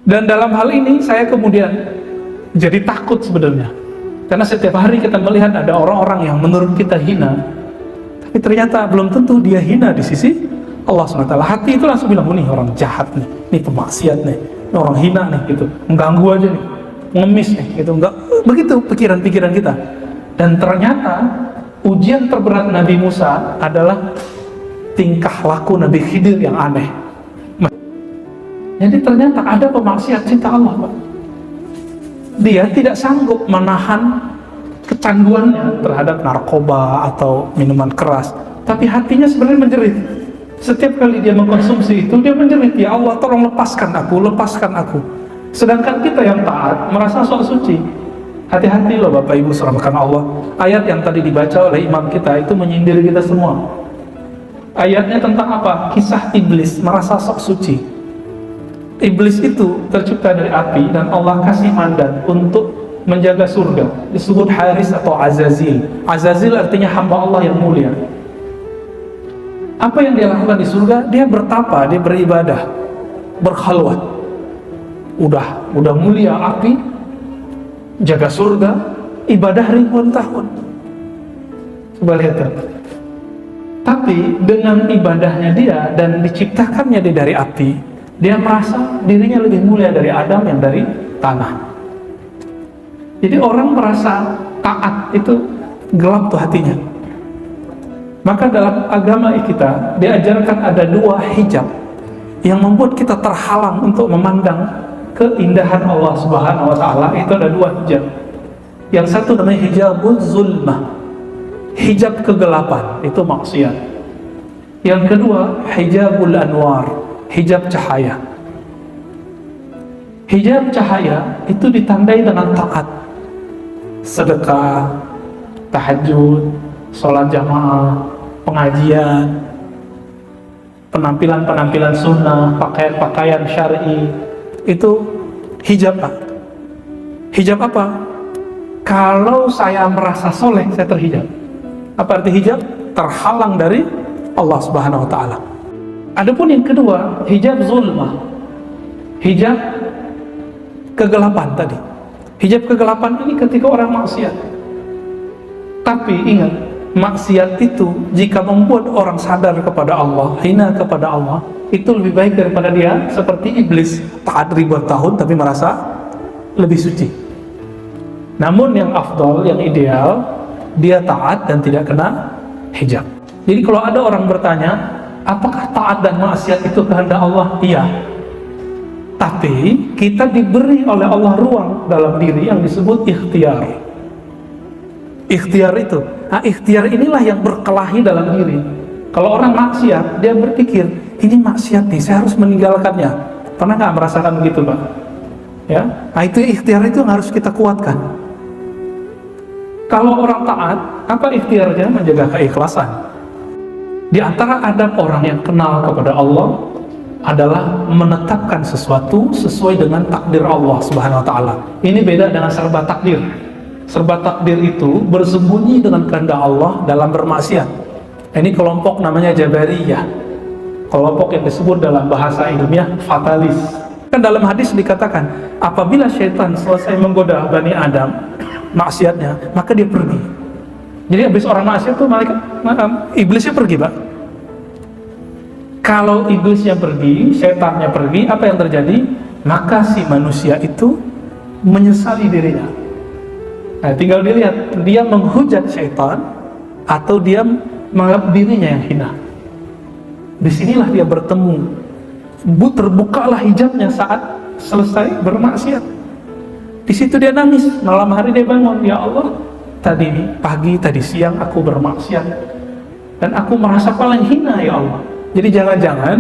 Dan dalam hal ini saya kemudian jadi takut sebenarnya, karena setiap hari kita melihat ada orang-orang yang menurut kita hina, tapi ternyata belum tentu dia hina di sisi Allah SWT. Hati itu langsung bilang, nih orang jahat nih, ini pemaksiat nih, ini orang hina nih, gitu, mengganggu aja nih, ngemis nih, gitu. Enggak begitu pikiran-pikiran kita. Dan ternyata ujian terberat Nabi Musa adalah tingkah laku Nabi Khidir yang aneh. Jadi ternyata ada pemaksiat cinta Allah, Pak. Dia tidak sanggup menahan kecanduannya terhadap narkoba atau minuman keras, tapi hatinya sebenarnya menjerit. Setiap kali dia mengkonsumsi itu, dia menjerit, ya Allah tolong lepaskan aku, lepaskan aku. Sedangkan kita yang taat merasa sok suci. Hati-hati loh Bapak Ibu serahkan Allah. Ayat yang tadi dibaca oleh imam kita itu menyindir kita semua. Ayatnya tentang apa? Kisah iblis merasa sok suci. Iblis itu tercipta dari api dan Allah kasih mandat untuk menjaga surga. Disebut Haris atau Azazil. Azazil artinya hamba Allah yang mulia. Apa yang dia lakukan di surga? Dia bertapa, dia beribadah, berkhalwat. Udah mulia api, jaga surga, ibadah ribuan tahun. Coba lihat kan. Tapi dengan ibadahnya dia dan diciptakannya dia dari api, dia merasa dirinya lebih mulia dari Adam yang dari tanah. Jadi orang merasa taat itu gelap tuh hatinya. Maka dalam agama kita diajarkan ada dua hijab yang membuat kita terhalang untuk memandang keindahan Allah Subhanahu wa Ta'ala. Itu ada dua hijab. Yang satu namanya hijabul zulmah, hijab kegelapan, itu maksiat. Yang kedua hijabul anwar, hijab cahaya. Hijab cahaya itu ditandai dengan taat, sedekah, tahajud, sholat jamaah, pengajian, penampilan-penampilan sunnah, pakaian-pakaian syar'i. Itu hijab, Pak. Hijab apa? Kalau saya merasa soleh, saya terhijab. Apa arti hijab? Terhalang dari Allah Subhanahu wa Ta'ala. Adapun yang kedua, hijab zulmah, hijab kegelapan tadi. Hijab kegelapan ini ketika orang maksiat. Tapi ingat, maksiat itu jika membuat orang sadar kepada Allah, hina kepada Allah, itu lebih baik daripada dia seperti iblis, taat ribuan tahun tapi merasa lebih suci. Namun yang afdal, yang ideal, dia taat dan tidak kena hijab. Jadi kalau ada orang bertanya, apakah taat dan maksiat itu kehendak Allah? Iya. Tapi kita diberi oleh Allah ruang dalam diri yang disebut ikhtiar. Ikhtiar itu, ikhtiar inilah yang berkelahi dalam diri. Kalau orang maksiat, dia berpikir, ini maksiat nih, saya harus meninggalkannya. Pernah nggak merasakan begitu, Pak? Ya, itu ikhtiar itu yang harus kita kuatkan. Kalau orang taat, apa ikhtiarnya? Menjaga keikhlasan. Di antara adab orang yang kenal kepada Allah adalah menetapkan sesuatu sesuai dengan takdir Allah Subhanahu wa Ta'ala. Ini beda dengan serba takdir. Serba takdir itu bersembunyi dengan kehendak Allah dalam bermaksiat. Ini kelompok namanya Jabariyah, kelompok yang disebut dalam bahasa ilmiah fatalis. Kan dalam hadis dikatakan, apabila syaitan selesai menggoda Bani Adam maksiatnya, maka dia pergi. Jadi habis orang maksiat itu iblisnya pergi, Pak. Kalau iblisnya pergi, syaitannya pergi, apa yang terjadi? Maka si manusia itu menyesali dirinya. Nah, tinggal dilihat, dia menghujat syaitan atau dia menganggap dirinya yang hina. Disinilah dia bertemu, terbukalah hijabnya saat selesai bermaksiat. Di situ dia nangis, malam hari dia bangun, ya Allah, tadi pagi, tadi siang aku bermaksiat dan aku merasa paling hina, ya Allah. Jadi jangan-jangan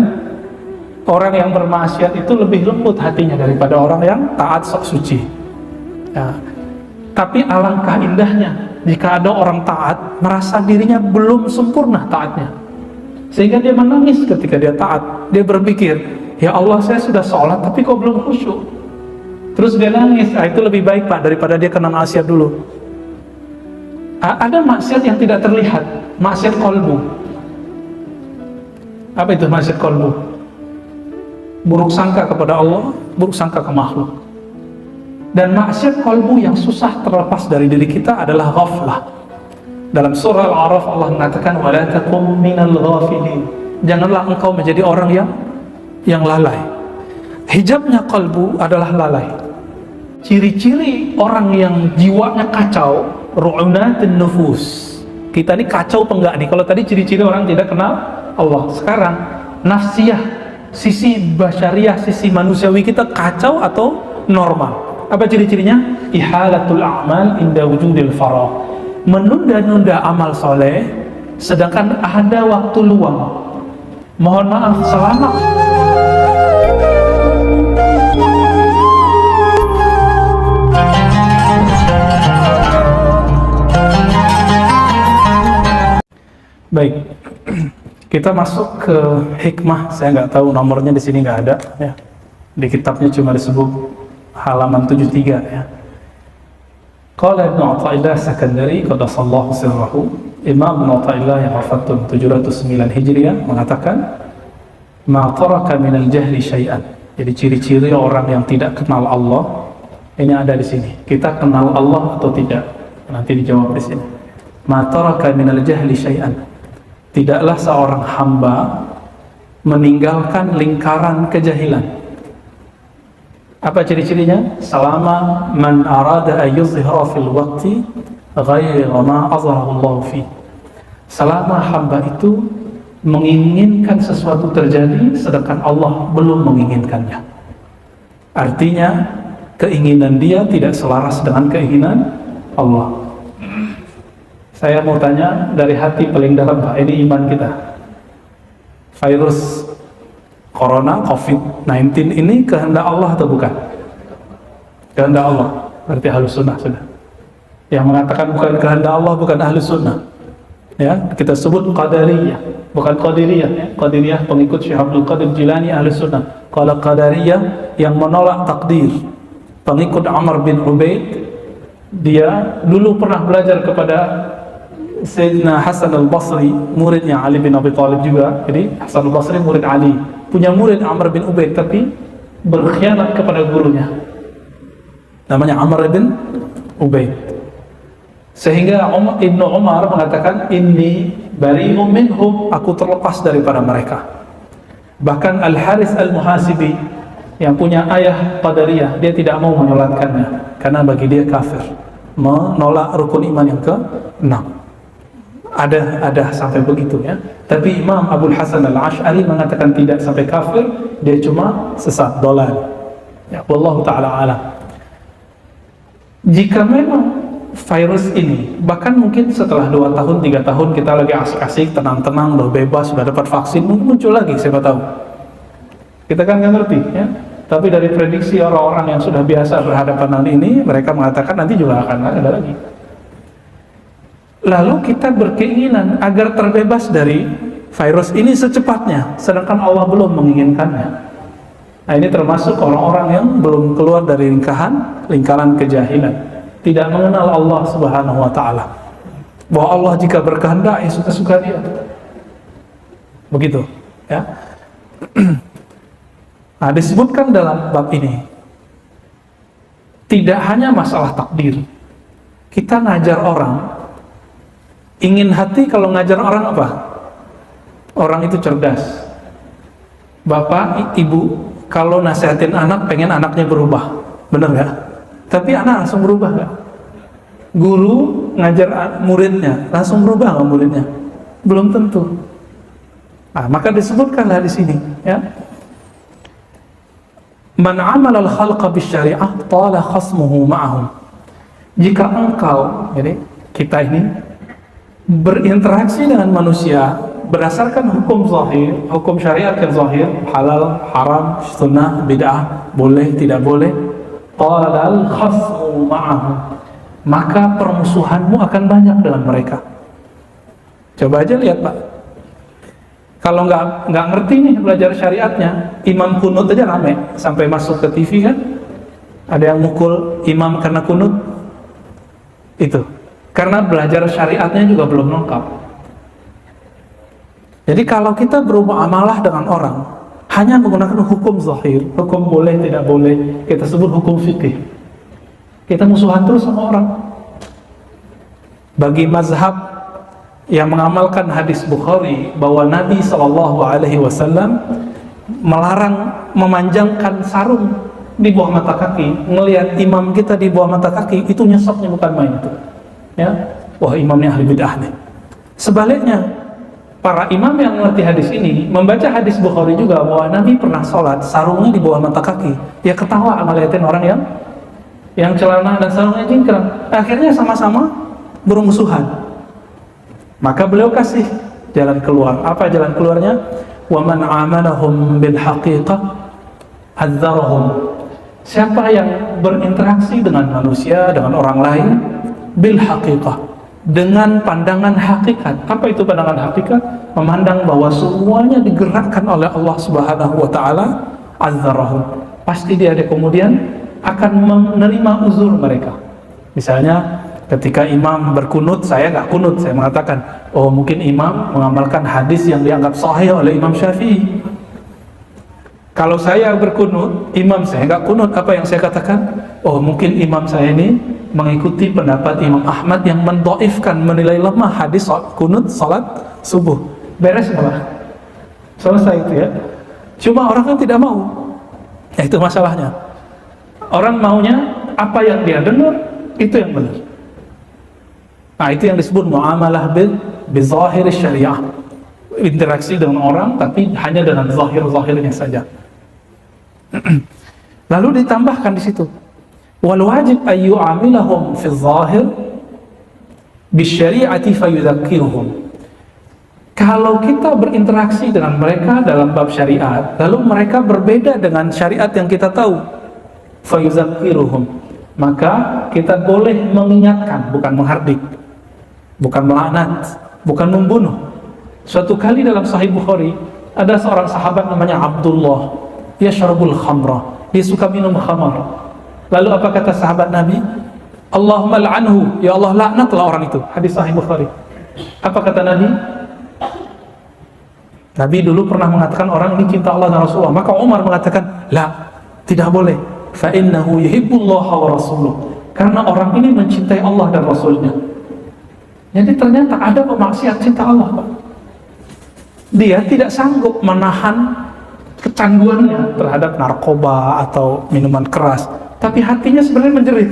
orang yang bermaksiat itu lebih lembut hatinya daripada orang yang taat sok suci. Ya. Tapi alangkah indahnya jika ada orang taat merasa dirinya belum sempurna taatnya, sehingga dia menangis ketika dia taat. Dia berpikir, ya Allah, saya sudah sholat tapi kok belum khusyuk. Terus dia nangis. Itu lebih baik, Pak, daripada dia kena maksiat dulu. Ada maksiat yang tidak terlihat, maksiat kolbu. Apa itu maksiat kolbu? buruk sangka kepada Allah, buruk sangka ke makhluk. Dan maksiat kalbu yang susah terlepas dari diri kita adalah ghaflah. Dalam surah Al-A'raf Allah mengatakan wala takum minal ghafilin. Janganlah engkau menjadi orang yang lalai. Hijabnya kalbu adalah lalai. Ciri-ciri orang yang jiwanya kacau, ru'unatun nufus. Kita ini kacau apa enggak nih? Kalau tadi ciri-ciri orang tidak kenal Allah, sekarang nafsiyah, sisi basyariah, sisi manusiawi kita kacau atau normal? Apa ciri-cirinya? Ihalatul a'mal inda wujudil faragh. Menunda-nunda amal soleh sedangkan ada waktu luang. Mohon maaf, selama baik, kita masuk ke hikmah. Saya nggak tahu nomornya, di sini nggak ada ya. Di kitabnya cuma disebut halaman 73 ya. Qala Ibnu Athaillah Sakandari qaddasallahu sirrahu, Imam Ibnu Athaillah yang wafat 709 Hijriah mengatakan ma taraka minal jahli syai'an. Jadi ciri-ciri orang yang tidak kenal Allah ini ada di sini. Kita kenal Allah atau tidak? Nanti dijawab di sini. Ma taraka minal jahli syai'an. Tidaklah seorang hamba meninggalkan lingkaran kejahilan. Apa ciri-cirinya? Selama man arada an yuzhira fil waqti ghayra ma azharahu Allah fi. Selama hamba itu menginginkan sesuatu terjadi sedangkan Allah belum menginginkannya. Artinya keinginan dia tidak selaras dengan keinginan Allah. Saya mau tanya dari hati paling dalam, Pak, ini iman kita. Virus Corona, COVID-19 ini kehendak Allah atau bukan? Kehendak Allah, berarti Ahlus Sunnah sudah. Yang mengatakan bukan kehendak Allah bukan Ahlus Sunnah. Ya, kita sebut Qadariyah, bukan Qadiriyah ya. Qadiriyah pengikut Syekh Abdul Qadir Jilani Ahlus Sunnah. Kalau Qadariyah yang menolak takdir, pengikut Amr bin Ubaid, dia dulu pernah belajar kepada Sayyidina Hasan al-Basri, muridnya Ali bin Abi Thalib juga. Jadi Hasan al-Basri murid Ali, punya murid Amr bin Ubaid, tapi berkhianat kepada gurunya, namanya Amr bin Ubaid. Sehingga Ibnu Umar mengatakan inni bari'um minhum, aku terlepas daripada mereka. Bahkan Al-Haris Al-Muhasibi yang punya ayah Qadariyah, dia tidak mau menyolatkannya karena bagi dia kafir, menolak rukun iman yang ke-6. Ada sampai begitu ya. Tapi Imam Abul Hasan Al-Ash'ari mengatakan tidak sampai kafir, dia cuma sesat, dolal. Ya, wallahu ta'ala alam. Jika memang virus ini, bahkan mungkin setelah 2 tahun, 3 tahun kita lagi asik-asik, tenang-tenang, udah bebas, sudah dapat vaksin, muncul lagi, siapa tahu. Kita kan nggak ngerti ya. Tapi dari prediksi orang-orang yang sudah biasa berhadapan dengan ini, mereka mengatakan nanti juga akan ada lagi. Lalu kita berkeinginan agar terbebas dari virus ini secepatnya, sedangkan Allah belum menginginkannya. Nah, ini termasuk orang-orang yang belum keluar dari lingkaran kejahilan, tidak mengenal Allah Subhanahu wa ta'ala, bahwa Allah jika berkehendak ya suka-suka dia. Begitu ya. Nah, disebutkan dalam bab ini tidak hanya masalah takdir. Kita ngajar orang, ingin hati kalau ngajar orang apa? Orang itu cerdas. Bapak, ibu kalau nasihatin anak pengen anaknya berubah, bener gak? Tapi anak langsung berubah gak? Guru ngajar muridnya langsung berubah gak muridnya? Belum tentu. Nah, maka disebutkanlah di sini ya. Man amala al-khalqa bisyari'ah tala khasmuhu ma'ahum. Jika engkau, jadi kita ini berinteraksi dengan manusia berdasarkan hukum zahir, hukum syariat yang zahir, halal, haram, sunnah, bid'ah, boleh, tidak boleh, tala al-khasmu ma'ahum, maka permusuhanmu akan banyak dengan mereka. Coba aja lihat, Pak. Kalau nggak ngerti nih belajar syariatnya, imam kunut aja rame sampai masuk ke TV kan, ada yang mukul imam karena kunut, itu karena belajar syariatnya juga belum lengkap. Jadi kalau kita bermuamalah dengan orang hanya menggunakan hukum zahir, hukum boleh tidak boleh, kita sebut hukum fikih. Kita musuhan terus sama orang. Bagi mazhab yang mengamalkan hadis Bukhari bahwa Nabi SAW melarang memanjangkan sarung di bawah mata kaki, melihat imam kita di bawah mata kaki, itu nyesatnya bukan main itu. Ya, wah imamnya ahli bid'ah nih. Sebaliknya, para imam yang mengerti hadis ini membaca hadis Bukhari juga bahwa Nabi pernah sholat sarungnya di bawah mata kaki. Ya ketawa ngeliatin orang yang celana dan sarungnya jingkrang. Akhirnya sama-sama bermusuhan. Maka beliau kasih jalan keluar. Apa jalan keluarnya? Wa man amalahum bil haqiqah hadzarahum. Siapa yang berinteraksi dengan manusia, dengan orang lain bil haqiqah, dengan pandangan hakikat. Apa itu pandangan hakikat? Memandang bahwa semuanya digerakkan oleh Allah Subhanahu wa taala, azzarahum. Pasti dia kemudian akan menerima uzur mereka. Misalnya ketika imam berkunut, saya nggak kunut, saya mengatakan, oh mungkin imam mengamalkan hadis yang dianggap sahih oleh Imam Syafi'i. Kalau saya berkunut, imam saya nggak kunut, apa yang saya katakan? Oh mungkin imam saya ini mengikuti pendapat Imam Ahmad yang mendoifkan, menilai lemah hadis kunut salat subuh. Beres malah, selesai itu ya. Cuma orang kan tidak mau, ya itu masalahnya. Orang maunya apa yang dia dengar itu yang benar. Nah itu yang disebut muamalah bizahir syariah, interaksi dengan orang tapi hanya dengan zahir-zahirnya saja. Lalu ditambahkan di situ, wal wajib ayu amilahum fi zahir bisyari'ati fayudzakiruhum. Kalau kita berinteraksi dengan mereka dalam bab syariat, lalu mereka berbeda dengan syariat yang kita tahu, fayudzakiruhum, maka kita boleh mengingatkan, bukan menghardik, bukan melaknat, bukan membunuh. Suatu kali dalam Sahih Bukhari ada seorang sahabat namanya Abdullah, yashrabul khamra, dia suka minum khamar. Lalu apa kata sahabat Nabi? Allahumma la'anhu, ya Allah laknatlah orang itu. Hadis Sahih Bukhari. Apa kata Nabi? Nabi dulu pernah mengatakan orang ini cinta Allah dan Rasulullah. Maka Umar mengatakan, la, tidak boleh. Fa innahu yuhibbullaha wa rasuluh. Karena orang ini mencintai Allah dan Rasulnya. Jadi ternyata ada pemaksiat cinta Allah, Pak. Dia tidak sanggup menahan kecanduannya terhadap narkoba atau minuman keras, tapi hatinya sebenarnya menjerit.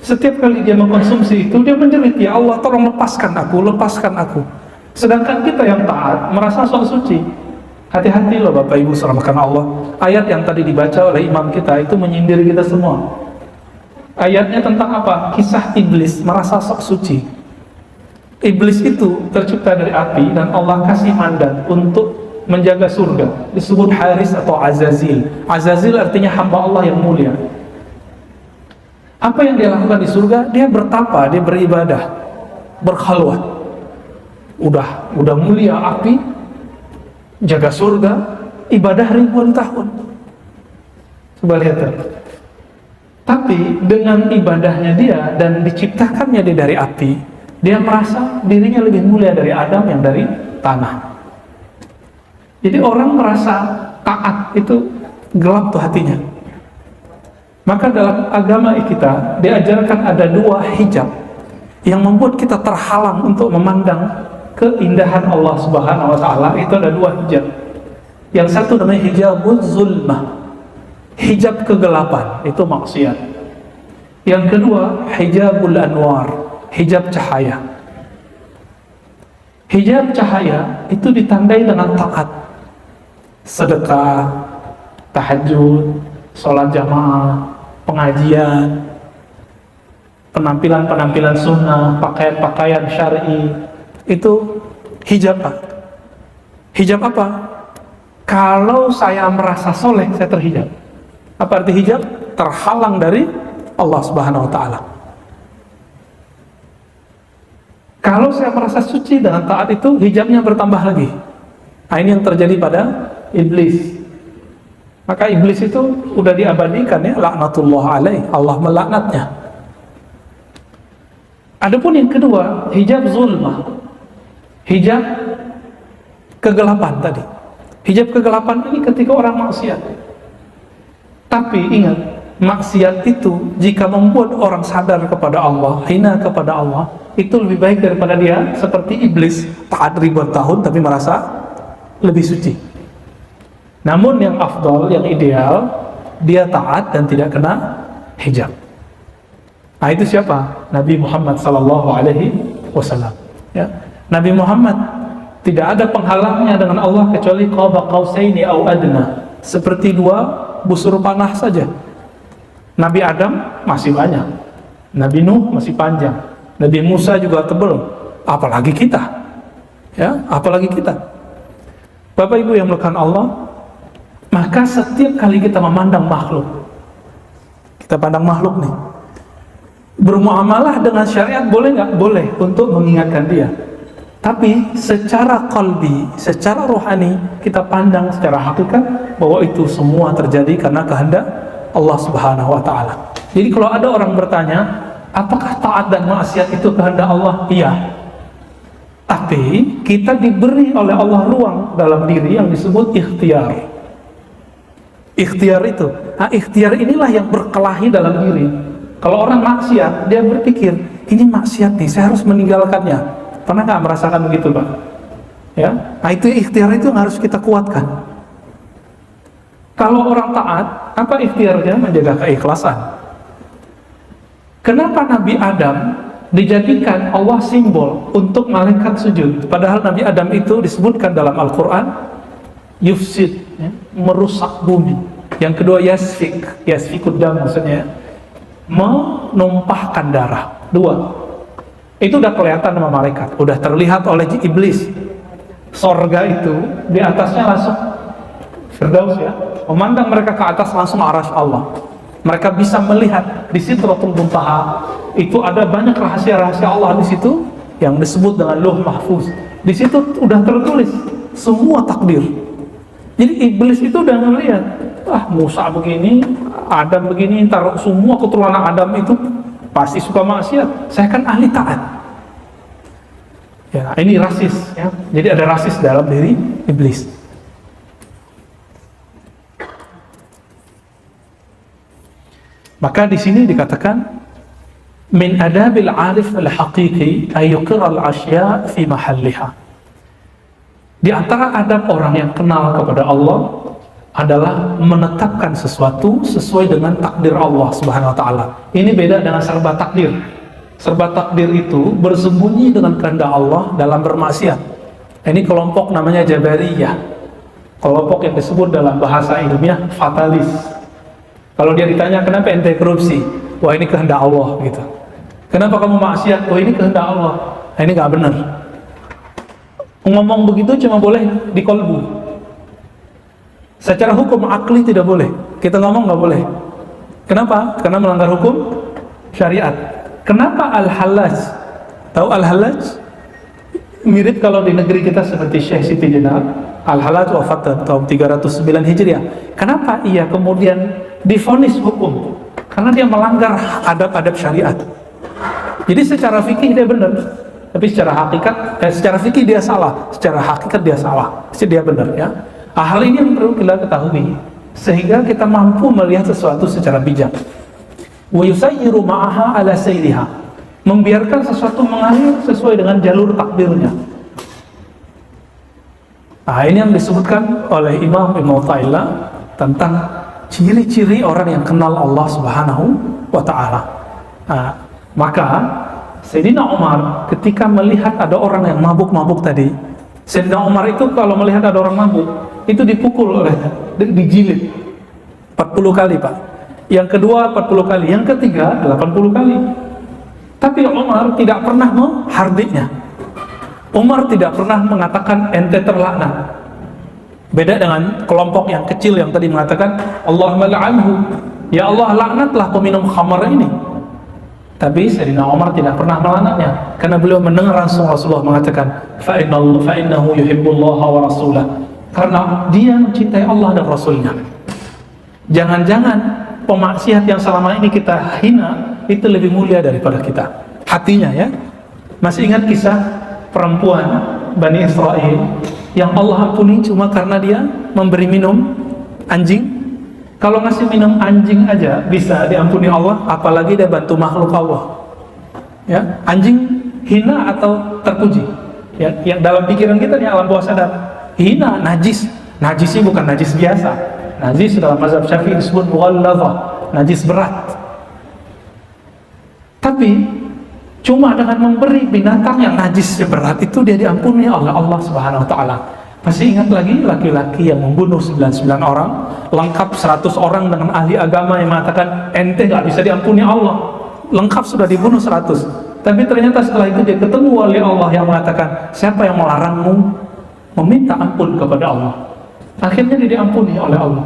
Setiap kali dia mengkonsumsi itu, dia menjerit, ya Allah tolong lepaskan aku, lepaskan aku. Sedangkan kita yang taat merasa sok suci. Hati-hati loh Bapak Ibu selamatkan Allah. Ayat yang tadi dibaca oleh imam kita itu menyindir kita semua. Ayatnya tentang apa? Kisah iblis merasa sok suci. Iblis itu tercipta dari api dan Allah kasih mandat untuk menjaga surga. Disebut Haris atau Azazil. Azazil artinya hamba Allah yang mulia. Apa yang dia lakukan di surga? Dia bertapa, dia beribadah, berkhalwat. Udah mulia api, jaga surga, ibadah ribuan tahun. Coba lihat. Tapi dengan ibadahnya dia dan diciptakannya dia dari api, dia merasa dirinya lebih mulia dari Adam yang dari tanah. Jadi orang merasa taat itu gelap tuh hatinya. Maka dalam agama kita diajarkan ada dua hijab yang membuat kita terhalang untuk memandang keindahan Allah Subhanahu wa taala. Itu ada dua hijab. Yang satu namanya hijabul zulmah, hijab kegelapan, itu maksiat. Yang kedua hijabul anwar, hijab cahaya. Hijab cahaya itu ditandai dengan taat, sedekah, tahajud, sholat jamaah, pengajian, penampilan-penampilan sunnah, pakaian-pakaian syar'i. Itu hijab apa? Hijab apa? Kalau saya merasa soleh, saya terhijab. Apa arti hijab? Terhalang dari Allah Subhanahu wa ta'ala. Kalau saya merasa suci dengan taat itu, hijabnya bertambah lagi. Nah, ini yang terjadi pada iblis. Maka iblis itu udah diabadikan ya, laknatullah alaih, Allah melaknatnya. Adapun yang kedua, hijab zulmah, hijab kegelapan tadi. Hijab kegelapan ini ketika orang maksiat. Tapi ingat, maksiat itu jika membuat orang sadar kepada Allah, hina kepada Allah, itu lebih baik daripada dia seperti iblis, taat ribuan tahun tapi merasa lebih suci. Namun yang afdal, yang ideal, dia taat dan tidak kena hijab. Nah, itu siapa? Nabi Muhammad SAW. Ya. Nabi Muhammad tidak ada penghalangnya dengan Allah kecuali qaba qausaini au adna, seperti dua busur panah saja. Nabi Adam masih banyak, Nabi Nuh masih panjang, Nabi Musa juga tebal, apalagi kita. Ya, apalagi kita. Bapak Ibu yang melakukan Allah, maka setiap kali kita memandang makhluk, kita pandang makhluk nih, bermuamalah dengan syariat boleh nggak? Boleh, untuk mengingatkan dia. Tapi secara qalbi, secara rohani, kita pandang secara hakikat bahwa itu semua terjadi karena kehendak Allah Subhanahu wa Ta'ala. Jadi kalau ada orang bertanya, apakah taat dan maksiat itu kehendak Allah? Iya. Tapi kita diberi oleh Allah ruang dalam diri yang disebut ikhtiar. Ikhtiar itu, nah, ikhtiar inilah yang berkelahi dalam diri. Kalau orang maksiat, dia berpikir, ini maksiat nih, saya harus meninggalkannya. Pernah nggak merasakan begitu, Pak? Ya, nah itu ikhtiar itu yang harus kita kuatkan. Kalau orang taat, apa ikhtiarnya? Menjaga keikhlasan. Kenapa Nabi Adam dijadikan Allah simbol untuk malaikat sujud? Padahal Nabi Adam itu disebutkan dalam Al-Quran yufsid, ya, merusak bumi. Yang kedua yasfikud dam, maksudnya menumpahkan darah. Dua. Itu udah kelihatan sama malaikat, udah terlihat oleh iblis. Sorga itu di atasnya langsung Firdaus, ya, memandang mereka ke atas langsung arasy Allah. Mereka bisa melihat di Sidratul Muntaha itu ada banyak rahasia-rahasia Allah di situ yang disebut dengan Lauh Mahfuz. Di situ udah tertulis semua takdir. Jadi iblis itu udah ngelihat, Musa begini, Adam begini, taruh semua keturunan Adam itu pasti suka maksiat, saya kan ahli taat. Ya, ini rasis, ya. Jadi ada rasis dalam diri iblis. Maka di sini dikatakan min adabil arif al-haqiqi ay yuqirra al-ashya' fi mahalliha. Di antara adab orang yang kenal kepada Allah adalah menetapkan sesuatu sesuai dengan takdir Allah Subhanahu wa Ta'ala. Ini beda dengan serba takdir. Serba takdir itu bersembunyi dengan kehendak Allah dalam bermaksiat. Ini kelompok namanya Jabariyah. Kelompok yang disebut dalam bahasa ilmiah fatalis. Kalau dia ditanya kenapa ente korupsi, wah ini kehendak Allah gitu. Kenapa kamu maksiat? Wah ini kehendak Allah. Nah, ini nggak benar. Ngomong begitu cuma boleh di kolbu. Secara hukum akli tidak boleh. Kita ngomong nggak boleh. Kenapa? Karena melanggar hukum syariat. Kenapa Al-Hallaj? Tahu Al-Hallaj? Mirip kalau di negeri kita seperti Syekh Siti Jenar. Al-Hallaj wafat tahun 309 Hijriah. Kenapa ia kemudian divonis hukum? Karena dia melanggar adab-adab syariat. Jadi secara fikih dia benar, tapi secara hakikat, secara fikih dia salah, secara hakikat dia salah. Jadi dia benar, ya. Hal ini yang perlu kita ketahui sehingga kita mampu melihat sesuatu secara bijak. Wa yusayyiru ma'aha ala sayriha, membiarkan sesuatu mengalir sesuai dengan jalur takdirnya. Nah, ini yang disebutkan oleh Imam Ibnu Athaillah tentang ciri-ciri orang yang kenal Allah Subhanahu wa Ta'ala. Nah, maka Sayyidina Umar ketika melihat ada orang yang mabuk-mabuk tadi, Sayyidina Umar itu kalau melihat ada orang mabuk itu dipukul oleh, dijilid 40 kali, Pak. Yang kedua 40 kali, yang ketiga 80 kali. Tapi Umar tidak pernah menghardiknya. Umar tidak pernah mengatakan ente terlaknat. Beda dengan kelompok yang kecil yang tadi mengatakan Allahumma la'anhu, ya Allah laknatlah peminum khamar ini. Tapi Sayyidina Umar tidak pernah melaknatnya karena beliau mendengar langsung Rasulullah mengatakan fa innahu yuhibbullaha wa rasulah, karena dia mencintai Allah dan Rasulnya. Jangan-jangan pemaksiat yang selama ini kita hina itu lebih mulia daripada kita hatinya, ya. Masih ingat kisah perempuan Bani Israel yang Allah ampuni cuma karena dia memberi minum anjing? Kalau ngasih minum anjing aja bisa diampuni Allah, apalagi dia bantu makhluk Allah. Ya, anjing hina atau terpuji? Ya, yang dalam pikiran kita di alam bawah sadar, hina, najis. Najisnya bukan najis biasa. Najis dalam mazhab Syafi'i disebut mughalladzah, najis berat. Tapi cuma dengan memberi binatang yang najis berat itu dia diampuni oleh Allah Subhanahu wa taala. Masih ingat lagi laki-laki yang membunuh 99 orang, lengkap 100 orang dengan ahli agama yang mengatakan ente gak bisa diampuni Allah. Lengkap sudah dibunuh 100. Tapi ternyata setelah itu dia ketemu wali Allah yang mengatakan, siapa yang melarangmu meminta ampun kepada Allah? Akhirnya dia diampuni oleh Allah.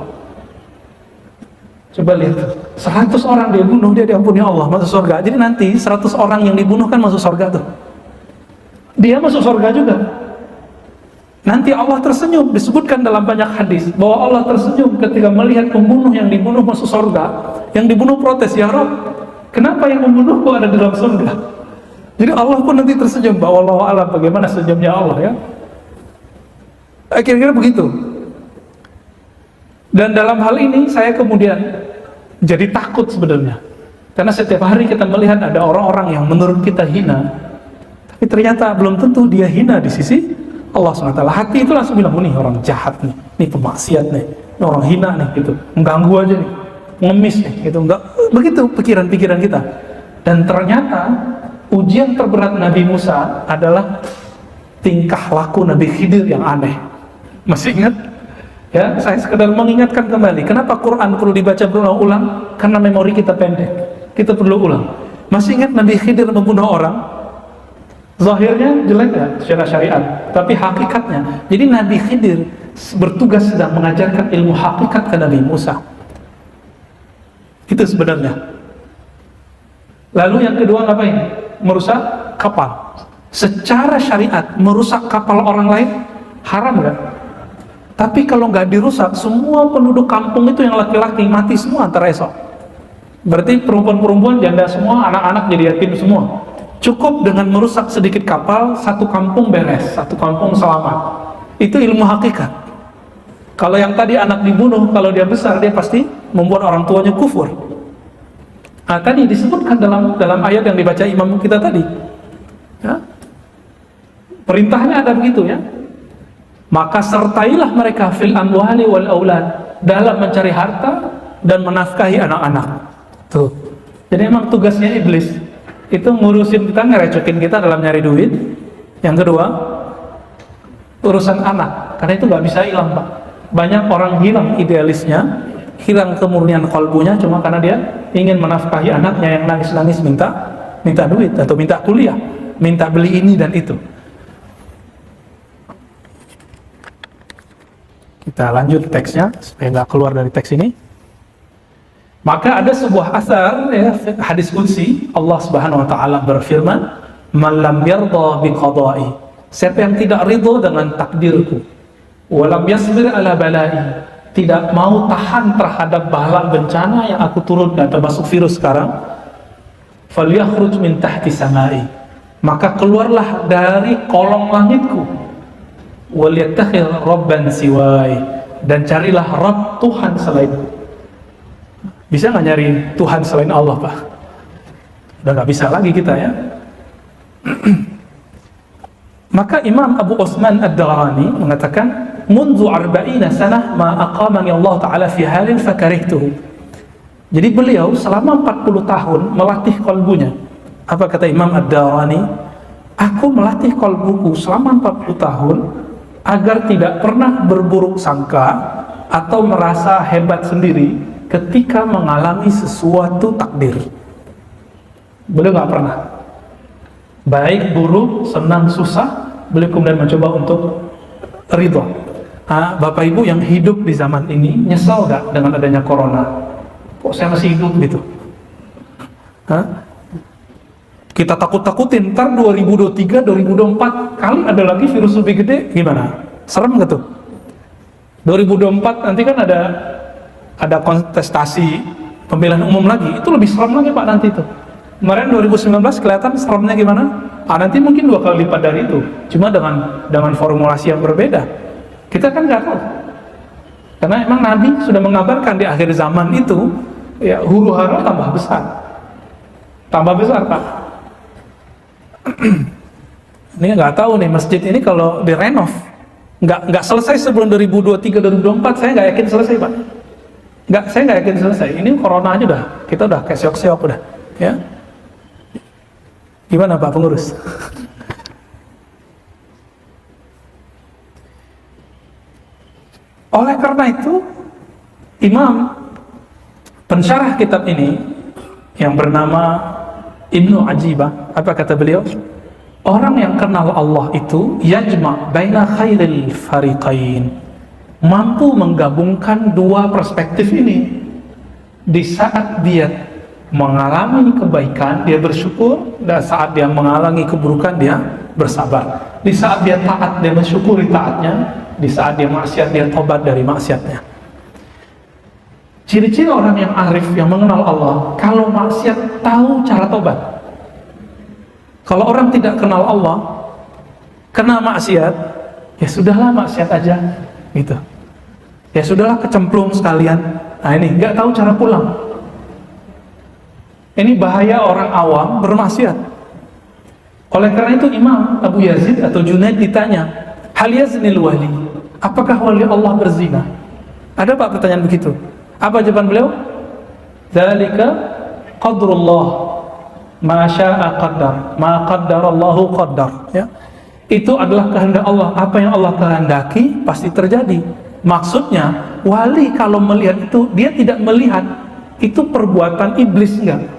Coba lihat, 100 orang dia bunuh, dia diampuni Allah, masuk surga. Jadi nanti 100 orang yang dibunuh kan masuk surga tuh. Dia masuk surga juga. Nanti Allah tersenyum, disebutkan dalam banyak hadis bahwa Allah tersenyum ketika melihat pembunuh yang dibunuh masuk surga. Yang dibunuh protes, ya Rabb, kenapa yang membunuhku ada di dalam surga? Jadi Allah pun nanti tersenyum, bahwa Allah alam bagaimana senyumnya Allah ya. Kira-kira begitu. Dan dalam hal ini saya kemudian jadi takut sebenarnya, karena setiap hari kita melihat ada orang-orang yang menurut kita hina, tapi ternyata belum tentu dia hina di sisi Allah SWT. Hati itu langsung bilang, nih orang jahat nih, nih pemaksiat nih, ini orang hina nih, gitu, mengganggu aja nih, ngemis nih, gitu. Enggak begitu pikiran-pikiran kita. Dan ternyata ujian terberat Nabi Musa adalah tingkah laku Nabi Khidir yang aneh. Masih ingat? Ya, saya sekedar mengingatkan kembali, kenapa Quran perlu dibaca berulang-ulang? Karena memori kita pendek, kita perlu ulang. Masih ingat Nabi Khidir membunuh orang? Zahirnya jelek ya secara syariat, tapi hakikatnya, jadi Nabi Khidir bertugas sedang mengajarkan ilmu hakikat ke Nabi Musa. Itu sebenarnya. Lalu yang kedua ngapain? Merusak kapal. Secara syariat merusak kapal orang lain haram nggak? Tapi kalau nggak dirusak, semua penduduk kampung itu yang laki-laki mati semua antara esok. Berarti perempuan-perempuan janda semua, anak-anak jadi yatim semua. Cukup dengan merusak sedikit kapal, satu kampung beres, satu kampung selamat. Itu ilmu hakikat. Kalau yang tadi anak dibunuh, kalau dia besar dia pasti membuat orang tuanya kufur. Nah, tadi disebutkan dalam ayat yang dibaca imam kita tadi. Ya. Perintahnya ada begitu ya. Maka sertailah mereka fil amwali wal aulad, dalam mencari harta dan menafkahi anak-anak. Tuh. Jadi emang tugasnya iblis itu ngurusin kita, ngerecokin kita dalam nyari duit. Yang kedua, urusan anak, karena itu nggak bisa hilang Pak. Banyak orang hilang idealisnya, hilang kemurnian kalbunya cuma karena dia ingin menafkahi anaknya yang nangis-nangis minta duit atau minta kuliah, minta beli ini dan itu. Kita lanjut teksnya supaya nggak keluar dari teks ini. Maka ada sebuah asar ya, hadis qudsi, Allah Subhanahu wa taala berfirman, "Man lam yarda bi qada'i." Siapa yang tidak ridho dengan takdirku, wa lam yasbir ala bala'i, tidak mau tahan terhadap bala bencana yang aku turunkan, termasuk virus sekarang, falyakhruj min tahti samai, maka keluarlah dari kolong langitku, wal yattakhir rabban siwai, dan carilah Rabb Tuhan selainku. Bisa nggak nyari Tuhan selain Allah Pak? Udah nggak bisa lagi kita ya. Maka Imam Abu Utsman Ad-Darani mengatakan, "Mundu 40 sanah ma aqamani Allah Ta'ala fi halin fakarihtuhu." Jadi beliau selama 40 tahun melatih kalbunya. Apa kata Imam Ad-Darani? Aku melatih kalbuku selama 40 tahun agar tidak pernah berburuk sangka atau merasa hebat sendiri ketika mengalami sesuatu takdir. Beliau nggak pernah, baik buruk, senang, susah, beliau kemudian mencoba untuk ridho. Bapak Ibu yang hidup di zaman ini nyesal nggak dengan adanya corona? Kok saya masih hidup gitu? Kita takut-takutin, ntar 2023, 2024 kali ada lagi virus lebih gede, gimana? Serem nggak tuh? 2024 nanti kan ada kontestasi pemilihan umum lagi, itu lebih serem lagi Pak nanti tuh. Kemarin 2019 kelihatan seremnya gimana? Nanti mungkin 2 kali lipat dari itu, cuma dengan formulasi yang berbeda. Kita kan nggak tahu, karena emang Nabi sudah mengabarkan di akhir zaman itu, ya huru hara tambah besar Pak. Ini nggak tahu nih masjid ini kalau direnov, nggak selesai sebelum 2023 2024, saya nggak yakin selesai Pak. Saya nggak yakin selesai. Ini corona aja kita udah keseok-seok udah, ya. Gimana Pak pengurus? Oleh karena itu, Imam pensyarah kitab ini yang bernama Ibnu Ajibah, apa kata beliau? Orang yang kenal Allah itu yajma' baina khairil fariqain, mampu menggabungkan dua perspektif ini. Di saat dia mengalami kebaikan, dia bersyukur, dan saat dia mengalami keburukan, dia bersabar. Di saat dia taat, dia mensyukuri taatnya. Di saat dia maksiat, dia tobat dari maksiatnya. Ciri-ciri orang yang arif, yang mengenal Allah, kalau maksiat tahu cara tobat. Kalau orang tidak kenal Allah, kena maksiat, ya sudahlah maksiat aja, gitu. Ya sudahlah kecemplung sekalian. Nah ini nggak tahu cara pulang. Ini bahaya orang awam bermaksiat. Oleh karena itu Imam Abu Yazid atau Junaid ditanya, hal yaznil wali, apakah wali Allah berzina? Ada Pak pertanyaan begitu? Apa jawaban beliau? Dzalika qadrullah, ma syaa qaddar, ma qaddarallahu qaddar. Ya. Itu adalah kehendak Allah. Apa yang Allah kehendaki pasti terjadi. Maksudnya wali kalau melihat itu, dia tidak melihat itu perbuatan iblis, enggak.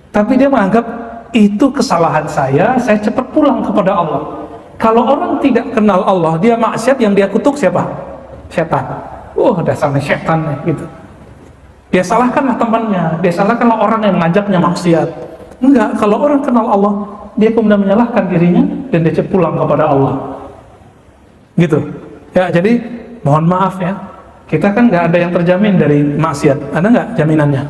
Tapi dia menganggap itu kesalahan saya cepat pulang kepada Allah. Kalau orang tidak kenal Allah, dia maksiat, yang dia kutuk siapa? Setan. Dasarnya setan gitu. Dia salahkanlah temannya, dia salahkanlah orang yang mengajaknya maksiat. Enggak, kalau orang kenal Allah, dia kemudian menyalahkan dirinya dan dia cepat pulang kepada Allah. Gitu. Ya, jadi mohon maaf ya, kita kan nggak ada yang terjamin dari maksiat. Ada nggak jaminannya?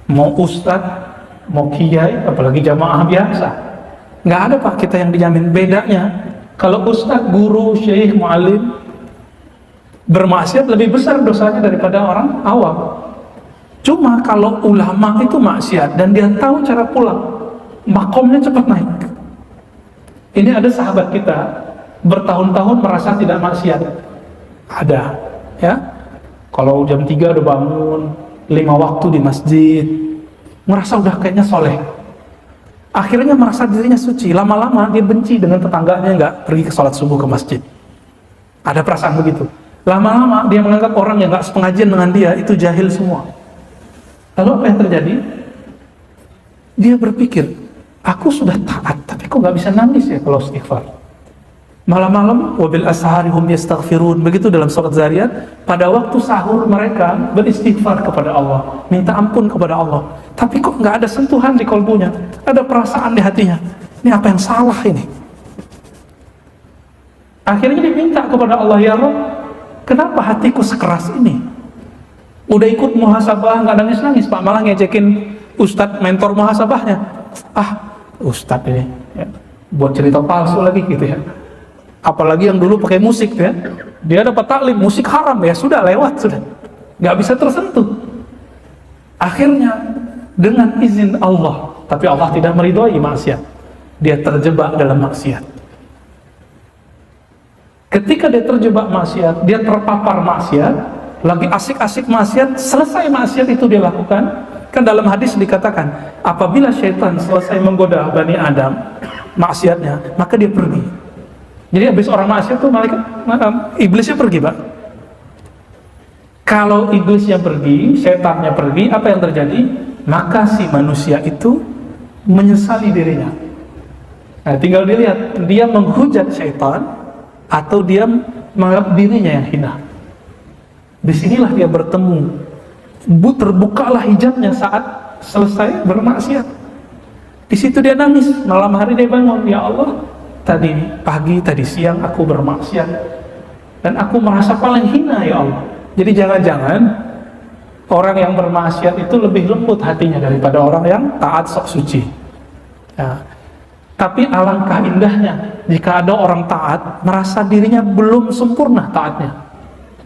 Mau ustadz, mau kiai, apalagi jamaah biasa, nggak ada Pak kita yang dijamin. Bedanya kalau ustadz, guru, syekh, mu'alim bermaksiat lebih besar dosanya daripada orang awam. Cuma kalau ulama itu maksiat dan dia tahu cara pulang, makomnya cepat naik. Ini ada sahabat kita bertahun-tahun merasa tidak maksiat. Ada, ya. Kalau jam 3 udah bangun, 5 waktu di masjid, merasa udah kayaknya soleh. Akhirnya merasa dirinya suci. Lama-lama dia benci dengan tetangganya, nggak pergi ke sholat subuh ke masjid. Ada perasaan begitu. Lama-lama dia menganggap orang yang nggak sepengajian dengan dia itu jahil semua. Lalu apa yang terjadi? Dia berpikir, aku sudah taat, tapi kok nggak bisa nangis ya kalau istighfar? Malam-malam, wabil ashari hum yastaghfirun, begitu dalam surat Zariyat, pada waktu sahur mereka beristighfar kepada Allah, minta ampun kepada Allah. Tapi kok nggak ada sentuhan di kolbunya, ada perasaan di hatinya. Ini apa yang salah ini? Akhirnya dia minta kepada Allah, ya Rabb, kenapa hatiku sekeras ini? Udah ikut muhasabah nggak nangis-nangis Pak, malah ngejekin ustadz mentor muhasabahnya. Ustadz ini ya, buat cerita palsu lagi gitu ya. Apalagi yang dulu pakai musik ya, dia dapat taklim musik haram, ya sudah lewat, sudah nggak bisa tersentuh. Akhirnya dengan izin Allah, tapi Allah tidak meridhoi maksiat, dia terjebak dalam maksiat. Ketika dia terjebak maksiat, dia terpapar maksiat, lagi asik-asik maksiat, selesai maksiat itu dia lakukan. Kan dalam hadis dikatakan, apabila syaitan selesai menggoda Bani Adam maksiatnya, maka dia pergi. Jadi habis orang maksiat tuh iblisnya pergi Pak. Kalau iblisnya pergi, setannya pergi, apa yang terjadi? Maka si manusia itu menyesali dirinya. Nah, tinggal dilihat, dia menghujat syaitan atau dia menganggap dirinya yang hina. Disinilah dia bertemu. Terbukalah hijabnya saat selesai bermaksiat. Di situ dia nangis. Malam hari dia bangun, ya Allah, tadi pagi, tadi siang aku bermaksiat dan aku merasa paling hina ya Allah. Jadi jangan-jangan Orang yang bermaksiat itu lebih lembut hatinya daripada orang yang taat sok suci. Ya. Tapi alangkah indahnya jika ada orang taat merasa dirinya belum sempurna taatnya,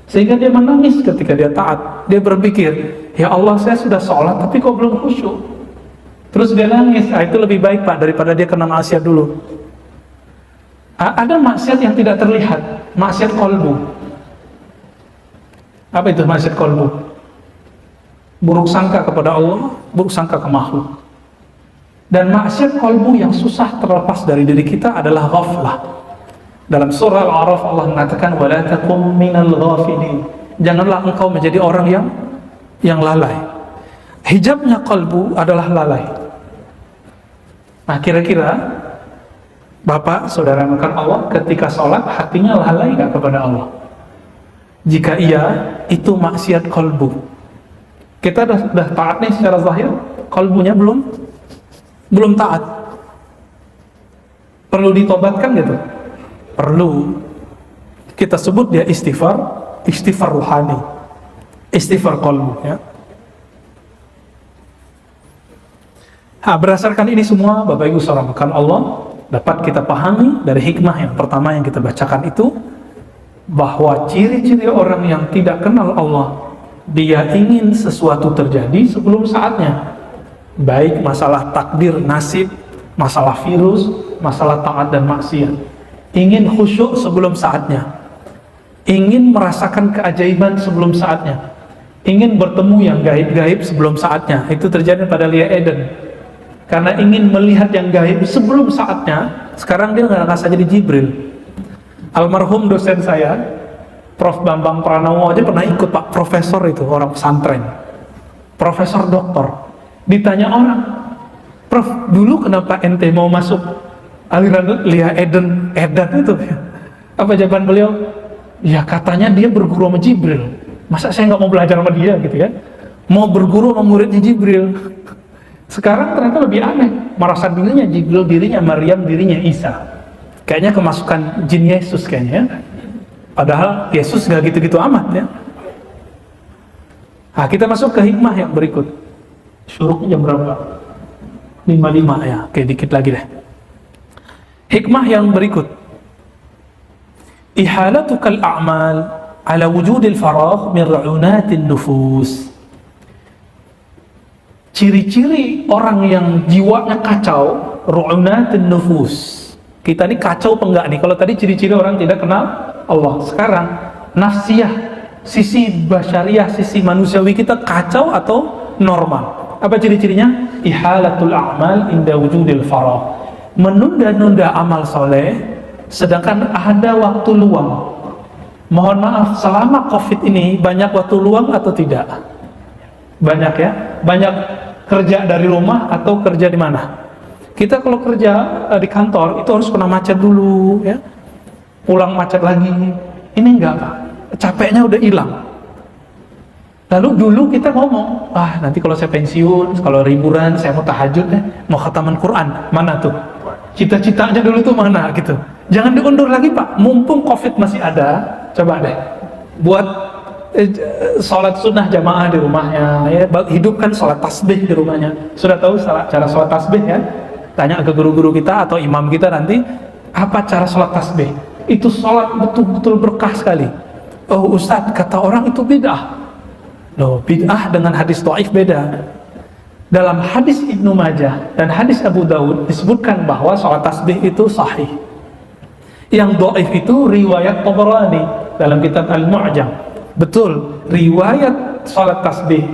sehingga dia menangis ketika dia taat. Dia berpikir, ya Allah, saya sudah sholat tapi kok belum khusyuk. Terus dia nangis. Itu lebih baik Pak daripada dia kena maksiat dulu. Ada maksiat yang tidak terlihat, maksiat kolbu. Apa itu maksiat kolbu? Buruk sangka kepada Allah, buruk sangka ke makhluk. Dan maksiat kolbu yang susah terlepas dari diri kita adalah ghaflah. Dalam surah Al-A'raf Allah mengatakan, wala takum minal ghafilin. Janganlah engkau menjadi orang yang lalai. Hijabnya kolbu adalah lalai. Nah, kira-kira Bapak, saudara makan Allah, ketika sholat hatinya lalai gak kepada Allah? Jika iya, itu maksiat kolbu. Kita sudah taat nih secara zahir, kolbunya belum taat. Perlu ditobatkan gitu? Perlu. Kita sebut dia istighfar ruhani, istighfar kolbu, ya. Berdasarkan ini semua, Bapak Ibu saudara makan Allah, dapat kita pahami dari hikmah yang pertama yang kita bacakan itu, bahwa ciri-ciri orang yang tidak kenal Allah, dia ingin sesuatu terjadi sebelum saatnya. Baik masalah takdir, nasib, masalah virus, masalah taat dan maksiat. Ingin khusyuk sebelum saatnya, ingin merasakan keajaiban sebelum saatnya, ingin bertemu yang gaib-gaib sebelum saatnya. Itu terjadi pada Lia Eden. Karena ingin melihat yang gaib sebelum saatnya, sekarang dia nggak ngerasa jadi Jibril. Almarhum dosen saya, Prof. Bambang Pranowo aja pernah ikut Pak, profesor itu, orang pesantren, profesor doktor. Ditanya orang, Prof, dulu kenapa ente mau masuk aliran Lia Eden itu? Apa jawaban beliau? Ya katanya dia berguru sama Jibril. Masa saya nggak mau belajar sama dia gitu kan? Mau berguru sama muridnya Jibril. Sekarang ternyata lebih aneh, merasa dirinya Jibril, dirinya Maryam, dirinya Isa. Kayaknya kemasukan jin Yesus kayaknya ya. Padahal Yesus nggak gitu-gitu amat ya. Kita masuk ke hikmah yang berikut. Syuruknya jam berapa? 5.05 ya, oke dikit lagi deh. Hikmah yang berikut, ihalatukal a'mal ala wujudil faragh min ra'unatin nufus. Ciri-ciri orang yang jiwanya kacau, ru'unatin nufus. Kita ini kacau apa enggak nih? Kalau tadi ciri-ciri orang tidak kenal Allah, sekarang nafsiyah, sisi basyariah, sisi manusiawi kita kacau atau normal? Apa ciri-cirinya? Ihalatul a'mal inda wujudil faragh. Menunda-nunda amal soleh sedangkan ada waktu luang. Mohon maaf, selama COVID ini banyak waktu luang atau tidak? Banyak ya? Banyak kerja dari rumah atau kerja di mana? Kita kalau kerja di kantor itu harus kena macet dulu ya. Pulang macet lagi. Ini enggak Pak. Capeknya udah hilang. Lalu dulu kita ngomong, nanti kalau saya pensiun, kalau liburan, saya mau tahajud deh, mau khataman Quran. Mana tuh? Cita-citanya dulu tuh mana gitu. Jangan diundur lagi Pak, mumpung COVID masih ada, coba deh buat sholat sunnah jamaah di rumahnya ya, hidupkan sholat tasbih di rumahnya. Sudah tahu cara sholat tasbih ya? Tanya ke guru-guru kita atau imam kita nanti, apa cara sholat tasbih? Itu sholat betul-betul berkah sekali. Oh Ustadz, kata orang itu bid'ah. Loh, bid'ah dengan hadis dhaif beda. Dalam hadis Ibnu Majah dan hadis Abu Daud disebutkan bahwa sholat tasbih itu sahih. Yang dhaif itu riwayat Tabarani dalam kitab Al-Mu'jam. Betul, riwayat sholat tasbih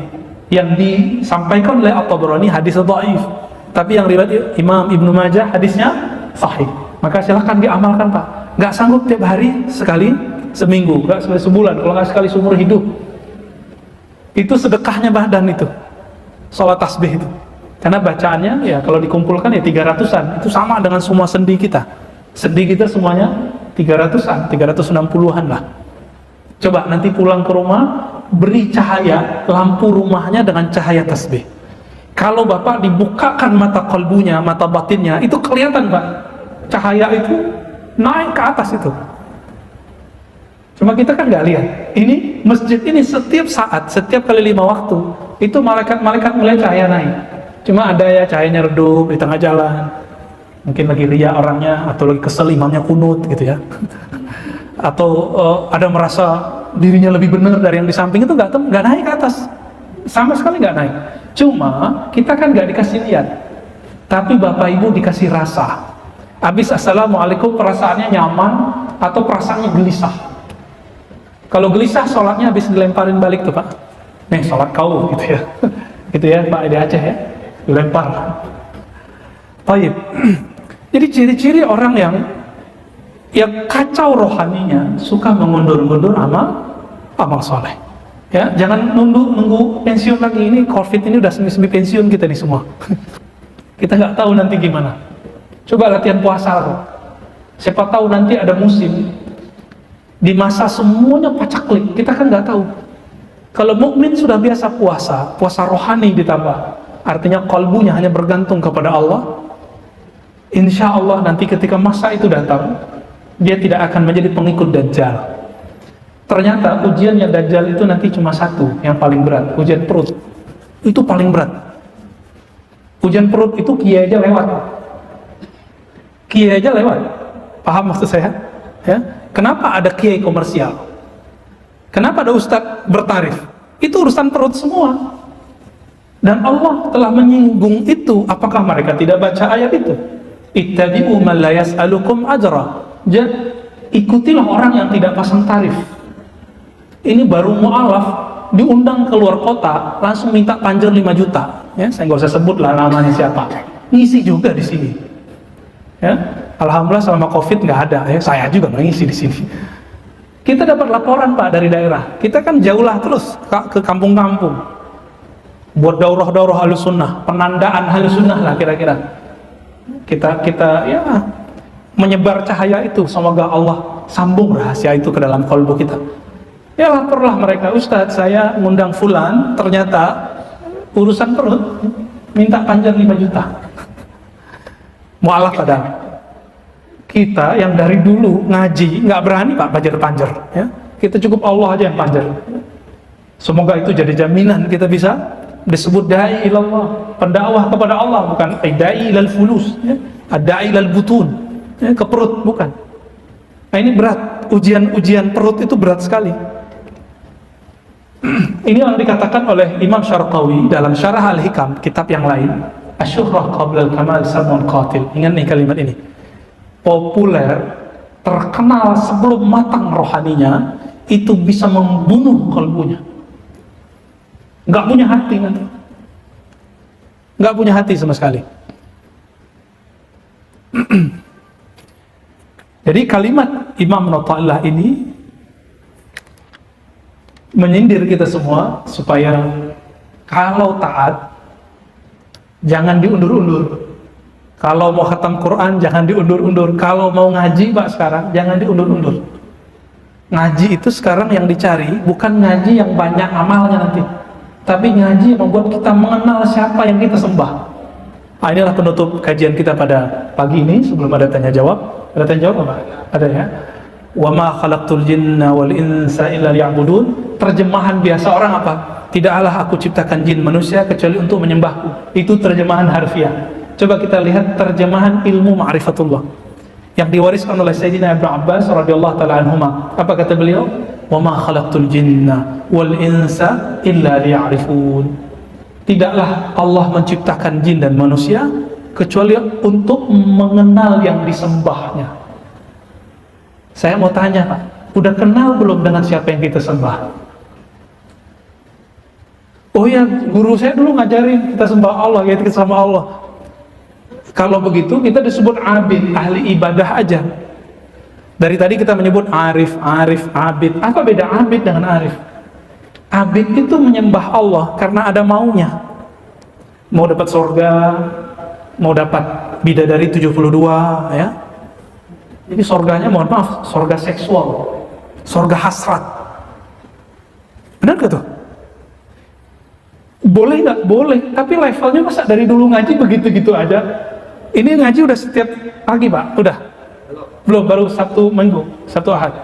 yang disampaikan oleh At-Tabarani hadis dhaif. Tapi yang riwayat Imam Ibnu Majah hadisnya sahih. Maka silahkan diamalkan Pak. Nggak sanggup tiap hari, sekali seminggu, nggak sekali sebulan, kalau nggak sekali seumur hidup. Itu sedekahnya badan itu, sholat tasbih itu. Karena bacaannya ya kalau dikumpulkan ya 300-an. Itu sama dengan semua sendi kita. Sendi kita semuanya 300-an, 360-an lah. Coba nanti pulang ke rumah, beri cahaya lampu rumahnya dengan cahaya tasbih. Kalau Bapak dibukakan mata kalbunya, mata batinnya, itu kelihatan Pak. Cahaya itu naik ke atas itu. Cuma kita kan nggak lihat. Ini masjid ini setiap saat, setiap kali 5 waktu, itu malaikat mulai cahaya naik. Cuma ada ya cahayanya redup di tengah jalan. Mungkin lagi ria orangnya, atau lagi kesel imamnya kunut gitu ya. Atau ada merasa dirinya lebih benar dari yang di samping, itu nggak naik ke atas. Sama sekali nggak naik. Cuma kita kan nggak dikasih lihat. Tapi Bapak Ibu dikasih rasa. Habis assalamualaikum perasaannya nyaman atau perasaannya gelisah. Kalau gelisah sholatnya habis dilemparin balik tuh Pak. Nih sholat kau gitu ya. Gitu ya Pak di Aceh ya. Dilempar. Baik. Jadi ciri-ciri orang yang kacau rohaninya, suka mengundur-undur amal soleh. Ya, jangan nunggu pensiun lagi. Ini COVID ini udah semi pensiun kita nih semua. Kita nggak tahu nanti gimana. Coba latihan puasa tuh. Siapa tahu nanti ada musim di masa semuanya pacaklik. Kita kan nggak tahu. Kalau mukmin sudah biasa puasa rohani ditambah, artinya kalbunya hanya bergantung kepada Allah. Insya Allah nanti ketika masa itu datang, dia tidak akan menjadi pengikut Dajjal. Ternyata ujiannya Dajjal itu nanti cuma satu, yang paling berat, ujian perut. Itu paling berat. Ujian perut itu kiai aja lewat. Kiai aja lewat. Paham maksud saya? Ya. Kenapa ada kiai komersial? Kenapa ada ustadz bertarif? Itu urusan perut semua. Dan Allah telah menyinggung itu. Apakah mereka tidak baca ayat itu? Ittabi'u man la yas'alukum ajra. Ikutilah orang yang tidak pasang tarif. Ini baru mu'alaf diundang keluar kota, langsung minta panjer 5 juta. Ya, saya nggak usah sebut lah namanya siapa. Ngisi juga di sini. Ya, alhamdulillah selama COVID nggak ada. Ya, saya juga nggak ngisi di sini. Kita dapat laporan Pak dari daerah. Kita kan jauhlah terus ke kampung-kampung. Buat daurah-daurah Ahlus Sunnah, penandaan Ahlus Sunnah lah kira-kira. Kita ya menyebar cahaya itu, semoga Allah sambung rahasia itu ke dalam kalbu kita. Ya laporlah mereka, Ustadz saya ngundang fulan, ternyata urusan perut, minta panjar 5 juta. Mu'alaf kadang. Kita yang dari dulu ngaji, nggak berani Pak panjar-panjar. Ya. Kita cukup Allah aja yang panjar. Semoga itu jadi jaminan kita bisa disebut da'i ilallah, pendakwah kepada Allah, bukan da'i ilal fulus, ya. Da'i ilal butun, ya, ke perut, bukan. Nah ini berat, ujian perut itu berat sekali. Ini yang dikatakan oleh Imam Syarqawi dalam Syarah Al-Hikam, kitab yang lain, Asyuhrah qabla al-kamal samun qatil. Ingat nih kalimat ini. Populer, terkenal sebelum matang rohaninya, itu bisa membunuh kalbunya. Nggak punya hati nanti. Nggak punya hati sama sekali. Jadi kalimat Imam Natta'illah ini menyindir kita semua supaya kalau taat jangan diundur-undur. Kalau mau khatam Quran jangan diundur-undur. Kalau mau ngaji Pak sekarang jangan diundur-undur. Ngaji itu sekarang yang dicari bukan ngaji yang banyak amalnya nanti, tapi ngaji yang membuat kita mengenal siapa yang kita sembah. Nah, inilah penutup kajian kita pada pagi ini sebelum ada tanya jawab. Ada tanya jawab apa? Ada ya. Wa ma khalaqtul jinna wal insa illa liya'budun. Terjemahan biasa orang apa? Tidaklah aku ciptakan jin manusia kecuali untuk menyembahku. Itu terjemahan harfiah. Coba kita lihat terjemahan ilmu ma'rifatullah yang diwariskan oleh Sayyidina Ibnu Abbas radhiyallahu taala anhuma. Apa kata beliau? Wa ma khalaqtul jinna wal insa illa liya'rifun. Tidaklah Allah menciptakan jin dan manusia kecuali untuk mengenal yang disembahnya. Saya mau tanya Pak, udah kenal belum dengan siapa yang kita sembah? Oh ya, guru saya dulu ngajarin kita sembah Allah, kita sembah Allah. Kalau begitu kita disebut abid, ahli ibadah aja. Dari tadi kita menyebut arif, abid. Apa beda abid dengan arif? Abid itu menyembah Allah karena ada maunya. Mau dapat surga, mau dapat bidadari 72, ya. Jadi surganya mohon maaf, surga seksual, surga hasrat. Benar gak tuh? Boleh nggak? Boleh. Tapi levelnya masa dari dulu ngaji begitu-gitu aja? Ini ngaji udah setiap pagi Pak? Udah? Belum, baru Sabtu Minggu, Sabtu Ahad.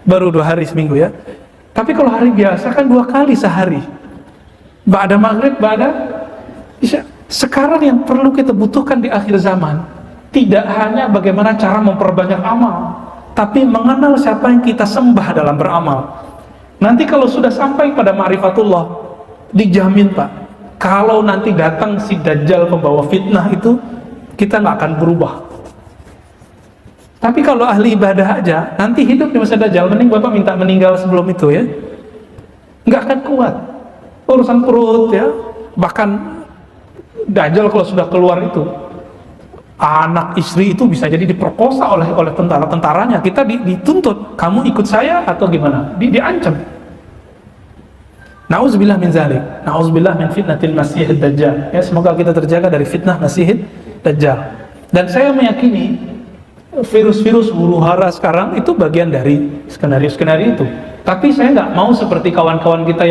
baru 2 hari seminggu ya. Tapi kalau hari biasa kan 2 kali sehari. Ba'da maghrib, ba'da isya. Sekarang yang perlu kita butuhkan di akhir zaman tidak hanya bagaimana cara memperbanyak amal, tapi mengenal siapa yang kita sembah dalam beramal. Nanti kalau sudah sampai pada ma'rifatullah, dijamin Pak, kalau nanti datang si Dajjal pembawa fitnah itu, kita nggak akan berubah. Tapi kalau ahli ibadah aja, nanti hidup di masa Dajjal, mending Bapak minta meninggal sebelum itu ya, nggak akan kuat. Urusan perut ya, bahkan Dajjal kalau sudah keluar itu, anak istri itu bisa jadi diperkosa oleh tentara-tentaranya. Kita dituntut, kamu ikut saya atau gimana? Diancam. Nauzubillah min zalik, nauzubillah min fitnatil Masihid Dajjal. Ya, semoga kita terjaga dari fitnah Masihid Dajjal. Dan saya meyakini virus-virus huru-hara sekarang itu bagian dari skenario-skenario itu. Tapi saya nggak mau seperti kawan-kawan kita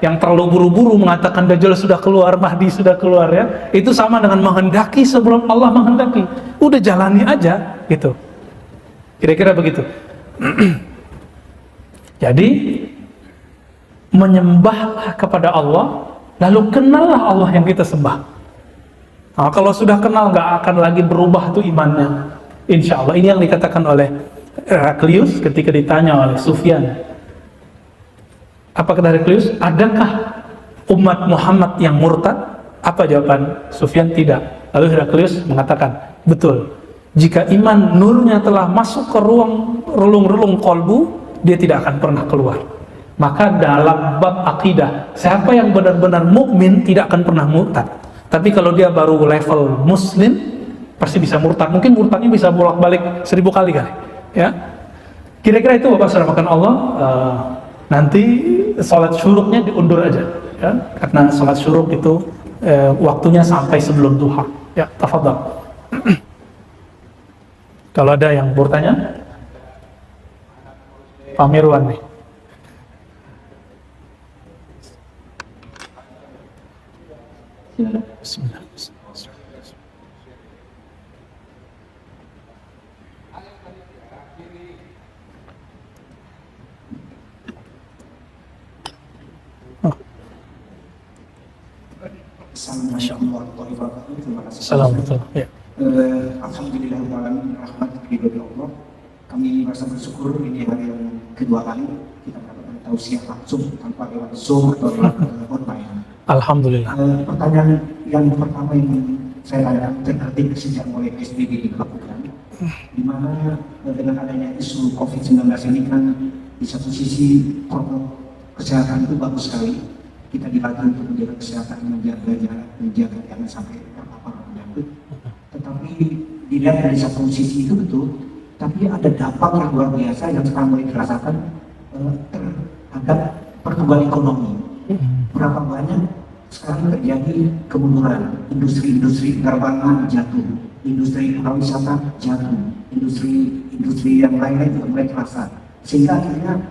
yang terlalu buru-buru mengatakan Dajjal sudah keluar, Mahdi sudah keluar ya. Itu sama dengan menghendaki sebelum Allah menghendaki. Udah jalani aja gitu. Kira-kira begitu. Jadi menyembahlah kepada Allah, lalu kenallah Allah yang kita sembah. Nah, kalau sudah kenal nggak akan lagi berubah tuh imannya. Insya Allah. Ini yang dikatakan oleh Heraklius ketika ditanya oleh Sufyan. Apa kata Heraklius? Adakah umat Muhammad yang murtad? Apa jawaban Sufyan? Tidak. Lalu Heraklius mengatakan, betul. Jika iman nurnya telah masuk ke ruang relung-relung kolbu, dia tidak akan pernah keluar. Maka dalam bab akidah, siapa yang benar-benar mukmin tidak akan pernah murtad. Tapi kalau dia baru level muslim, pasti bisa murtad. Mungkin murtadnya bisa bolak-balik 1000 kali kali. Ya, kira-kira itu Bapak saudara makan Allah. Nanti sholat syuruknya diundur aja, ya, karena sholat syuruk itu waktunya sampai sebelum duha. Ya, tafadhal. Kalau ada yang bertanya, Pak Mirwan nih. Bismillah. Assalamualaikum. Ya. Alhamdulillahirrahmanirrahim. Allah. Kami merasa bersyukur ini hari yang kedua kali kita mendapatkan tausiah langsung tanpa lewat Zoom atau lewat online. Alhamdulillah. Pertanyaan yang pertama yang saya tanyakan terkait sejak mulai PSBB dilakukan, di mana dengan adanya isu COVID-19 ini kan di satu sisi protokol kesehatan itu bagus sekali. Kita dilatih untuk menjaga kesehatan, menjaga jarak, menjaga jangan sampai terpapar penyakit. Tetapi dilihat dari satu sisi itu betul, tapi ada dampak yang luar biasa yang sekarang mulai dirasakan terhadap pertumbuhan ekonomi. Berapa banyak sekarang terjadi kemunduran, industri-industri penerbangan jatuh, industri pariwisata jatuh, industri yang lain-lain juga mulai terasa. Sehingga akhirnya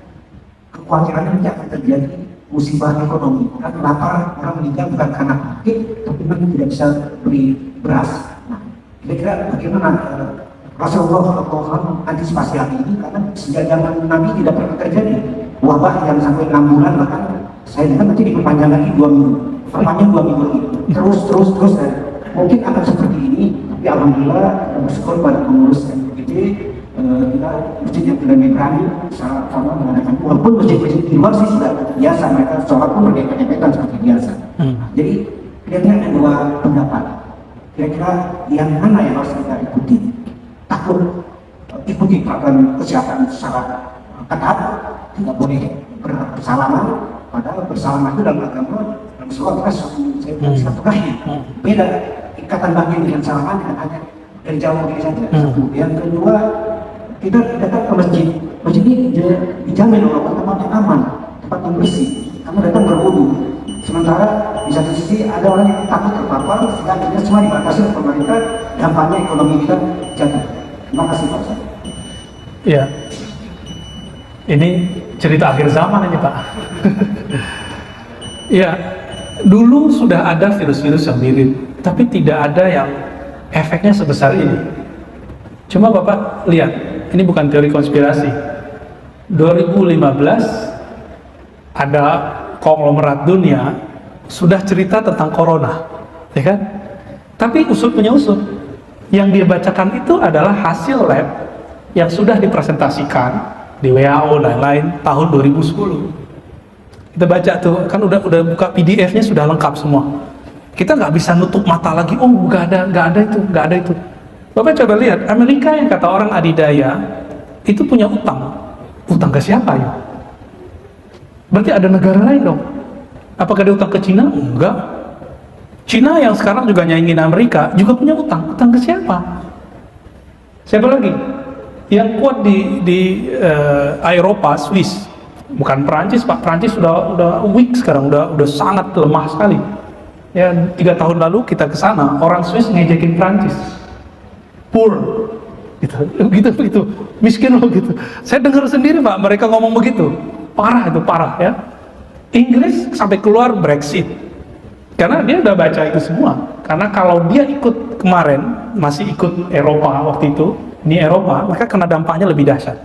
kekhawatiran ini akan terjadi musibah ekonomi. Kan lapar, orang meninggal bukan karena sakit, tapi memang tidak bisa beli beras. Nah, kira-kira bagaimana Rasulullah mengantisipasi hal ini? Karena sejak zaman Nabi tidak pernah terjadi wabah yang sampai 6 bulan, bahkan saya dengar nanti diperpanjang lagi 2 minggu, perpanjang 2 minggu lagi, terus dan mungkin akan seperti ini. Tapi alhamdulillah kita bersyukur pada pengurus MPD, kita masjid yang tidak berani sama mengadakan, walaupun masjid-masjid di luar sih sudah biasa, mereka sholat pun berdekatan seperti biasa. Jadi kira-kira ada 2 pendapat. Kira-kira yang mana yang harus kita ikuti? Takut ikuti peraturan kesehatan secara ketat, tidak boleh bersalaman, padahal bersalaman itu dalam agama dalam sholat silaturahim. Beda ikatan batin dengan salaman dengan hanya dari jauh begini saja. Satu. Yang kedua, kita datang ke masjid. Masjid ini dijamin oleh tempat yang aman, tempat yang bersih. Kamu datang berwudu. Sementara di satu sisi ada orang yang takut terpapar, sehingga akhirnya semua dibatasi oleh pemerintah, dampaknya ekonomi kita jatuh. Terima kasih Pak. Ya, ini cerita akhir zaman ini Pak. Ya, dulu sudah ada virus-virus yang mirip, tapi tidak ada yang efeknya sebesar ini. Cuma Bapak lihat, ini bukan teori konspirasi. 2015 ada konglomerat dunia sudah cerita tentang corona, ya kan? Tapi usut punya usut, yang dia bacakan itu adalah hasil lab yang sudah dipresentasikan di WHO dan lain tahun 2010. Kita baca tuh, kan udah buka PDF-nya sudah lengkap semua. Kita nggak bisa nutup mata lagi, oh nggak ada itu. Bapak coba lihat, Amerika yang kata orang adidaya itu punya utang ke siapa ya? Berarti ada negara lain dong. Apakah dia utang ke Cina? Enggak. Cina yang sekarang juga nyaingin Amerika juga punya utang ke siapa? Siapa lagi? Yang kuat di Eropa, Swiss, bukan Perancis Pak. Perancis udah weak sekarang, udah sangat lemah sekali. Ya 3 tahun lalu kita ke sana, orang Swiss ngejekin Perancis, poor, gitu, miskin loh gitu. Saya dengar sendiri Pak, mereka ngomong begitu, parah ya. Inggris sampai keluar Brexit, karena dia udah baca itu semua. Karena kalau dia ikut kemarin, masih ikut Eropa waktu itu, ini Eropa, maka kena dampaknya lebih dahsyat.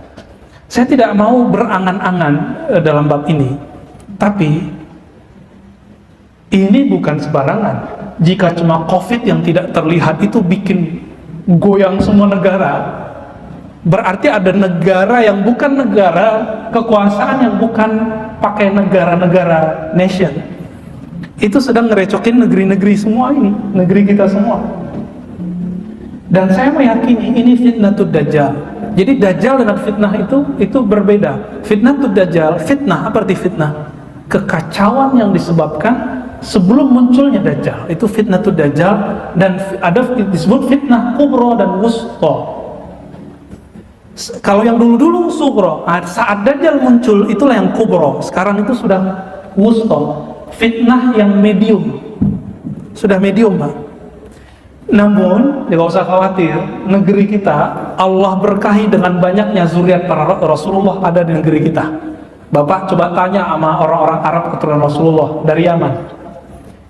Saya tidak mau berangan-angan dalam bab ini, tapi ini bukan sembarangan. Jika cuma COVID yang tidak terlihat itu bikin goyang semua negara, berarti ada negara yang bukan negara, kekuasaan yang bukan pakai negara-negara nation, itu sedang ngerecokin negeri-negeri semua ini, negeri kita semua. Dan saya meyakini ini fitnatud dajjal. Jadi dajjal dengan fitnah itu berbeda. Fitnatud dajjal, fitnah, apa arti fitnah? Kekacauan yang disebabkan sebelum munculnya dajjal, itu fitnatud dajjal. Dan ada disebut fitnah kubro dan wusta. Kalau yang dulu-dulu sugro, saat dajjal muncul itulah yang kubro. Sekarang itu sudah wusta, fitnah yang medium, sudah medium Pak. Namun tidak usah khawatir, negeri kita Allah berkahi dengan banyaknya zuriat para Rasulullah ada di negeri kita. Bapak coba tanya sama orang-orang Arab keturunan Rasulullah dari Yaman,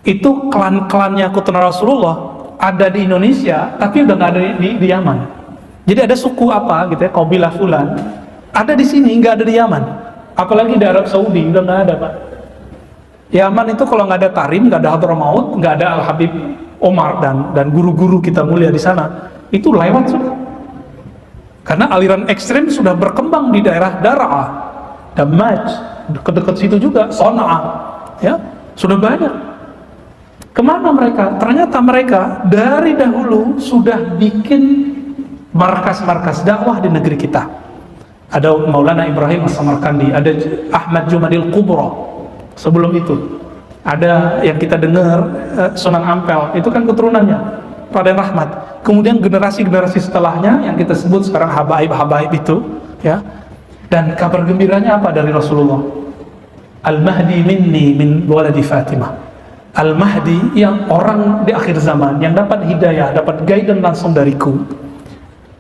itu klan-klannya keturunan Rasulullah ada di Indonesia, tapi udah nggak ada di Yaman. Jadi ada suku apa gitu ya, Qabilah Fulan, ada di sini, nggak ada di Yaman. Apalagi di Arab Saudi udah nggak ada Pak. Yaman itu kalau nggak ada Karim, nggak ada Hadramaut, nggak ada Al Habib Omar dan guru-guru kita mulia di sana, itu lewat sudah. Karena aliran ekstrem sudah berkembang di daerah Daraa, Damaj, dekat-dekat situ juga, Son'a, ya sudah banyak. Kemana mereka? Ternyata mereka dari dahulu sudah bikin markas-markas dakwah di negeri kita. Ada Maulana Ibrahim As-Samarkandi, ada Ahmad Jumadil Kubro. Sebelum itu ada yang kita dengar Sunan Ampel, itu kan keturunannya Raden Rahmat. Kemudian generasi-generasi setelahnya yang kita sebut sekarang habaib-habaib itu, ya. Dan kabar gembiranya apa dari Rasulullah? Al-Mahdi minni min waladi Fatimah. Al-Mahdi yang orang di akhir zaman, yang dapat hidayah, dapat guidance langsung dariku,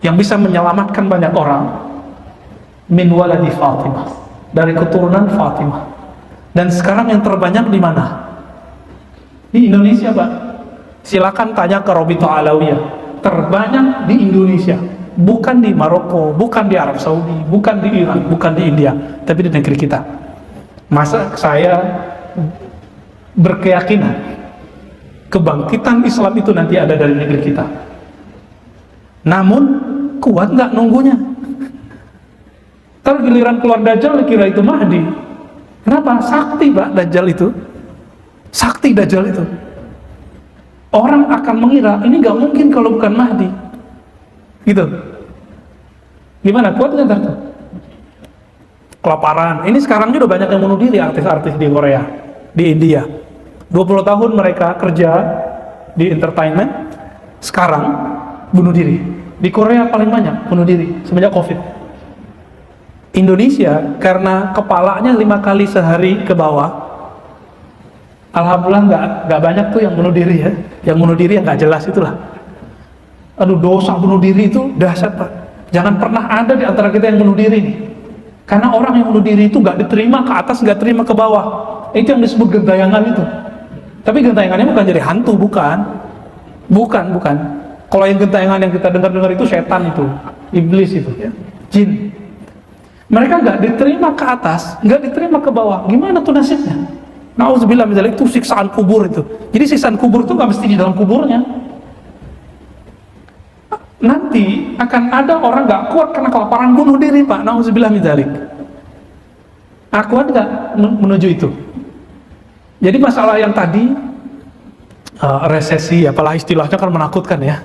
yang bisa menyelamatkan banyak orang, min waladi Fatimah, dari keturunan Fatimah. Dan sekarang yang terbanyak di mana? Di Indonesia Pak. Silakan tanya ke Robito Alawiyah, terbanyak di Indonesia, bukan di Maroko, bukan di Arab Saudi, bukan di Iran, bukan di India, tapi di negeri kita. Masa saya berkeyakinan kebangkitan Islam itu nanti ada dari negeri kita. Namun kuat nggak nunggunya? Ntar giliran keluar Dajjal kira itu Mahdi. Kenapa? Sakti Pak Dajjal itu. Sakti Dajjal itu. Orang akan mengira ini nggak mungkin kalau bukan Mahdi. Gitu. Gimana? Kuat nggak tuh? Kelaparan. Ini sekarang juga banyak yang bunuh diri, artis-artis di Korea, di India. 20 tahun mereka kerja di entertainment, sekarang bunuh diri. Di Korea paling banyak bunuh diri semenjak COVID. Indonesia karena kepalanya 5 kali sehari ke bawah, alhamdulillah nggak banyak tuh yang bunuh diri ya. Yang bunuh diri yang nggak jelas itulah. Aduh, dosa bunuh diri itu dahsyat Pak. Jangan pernah ada di antara kita yang bunuh diri nih. Karena orang yang bunuh diri itu nggak diterima ke atas, nggak terima ke bawah. Itu yang disebut gentayangan itu. Tapi gentayangannya bukan jadi hantu, bukan. Kalau yang gentayangan yang kita dengar itu setan itu, iblis itu, ya, jin. Mereka nggak diterima ke atas, nggak diterima ke bawah. Gimana tuh nasibnya? Nauzubillah min dzalik, itu siksaan kubur itu. Jadi siksaan kubur itu nggak mesti di dalam kuburnya. Nanti akan ada orang nggak kuat karena kelaparan bunuh diri, Pak. Nauzubillah min dzalik. Kuat nggak menuju itu? Jadi masalah yang tadi resesi, apalah istilahnya kan menakutkan ya.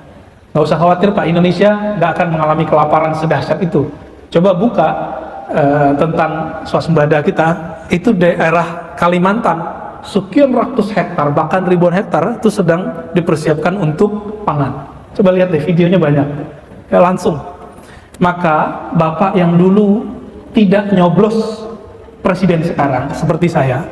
Nggak usah khawatir Pak, Indonesia nggak akan mengalami kelaparan sedahsyat itu. Coba buka tentang swasembada kita, itu daerah Kalimantan, sekian ratus hektar, bahkan ribuan hektar itu sedang dipersiapkan untuk pangan. Coba lihat deh, videonya banyak. Ya, langsung. Maka Bapak yang dulu tidak nyoblos presiden sekarang, seperti saya,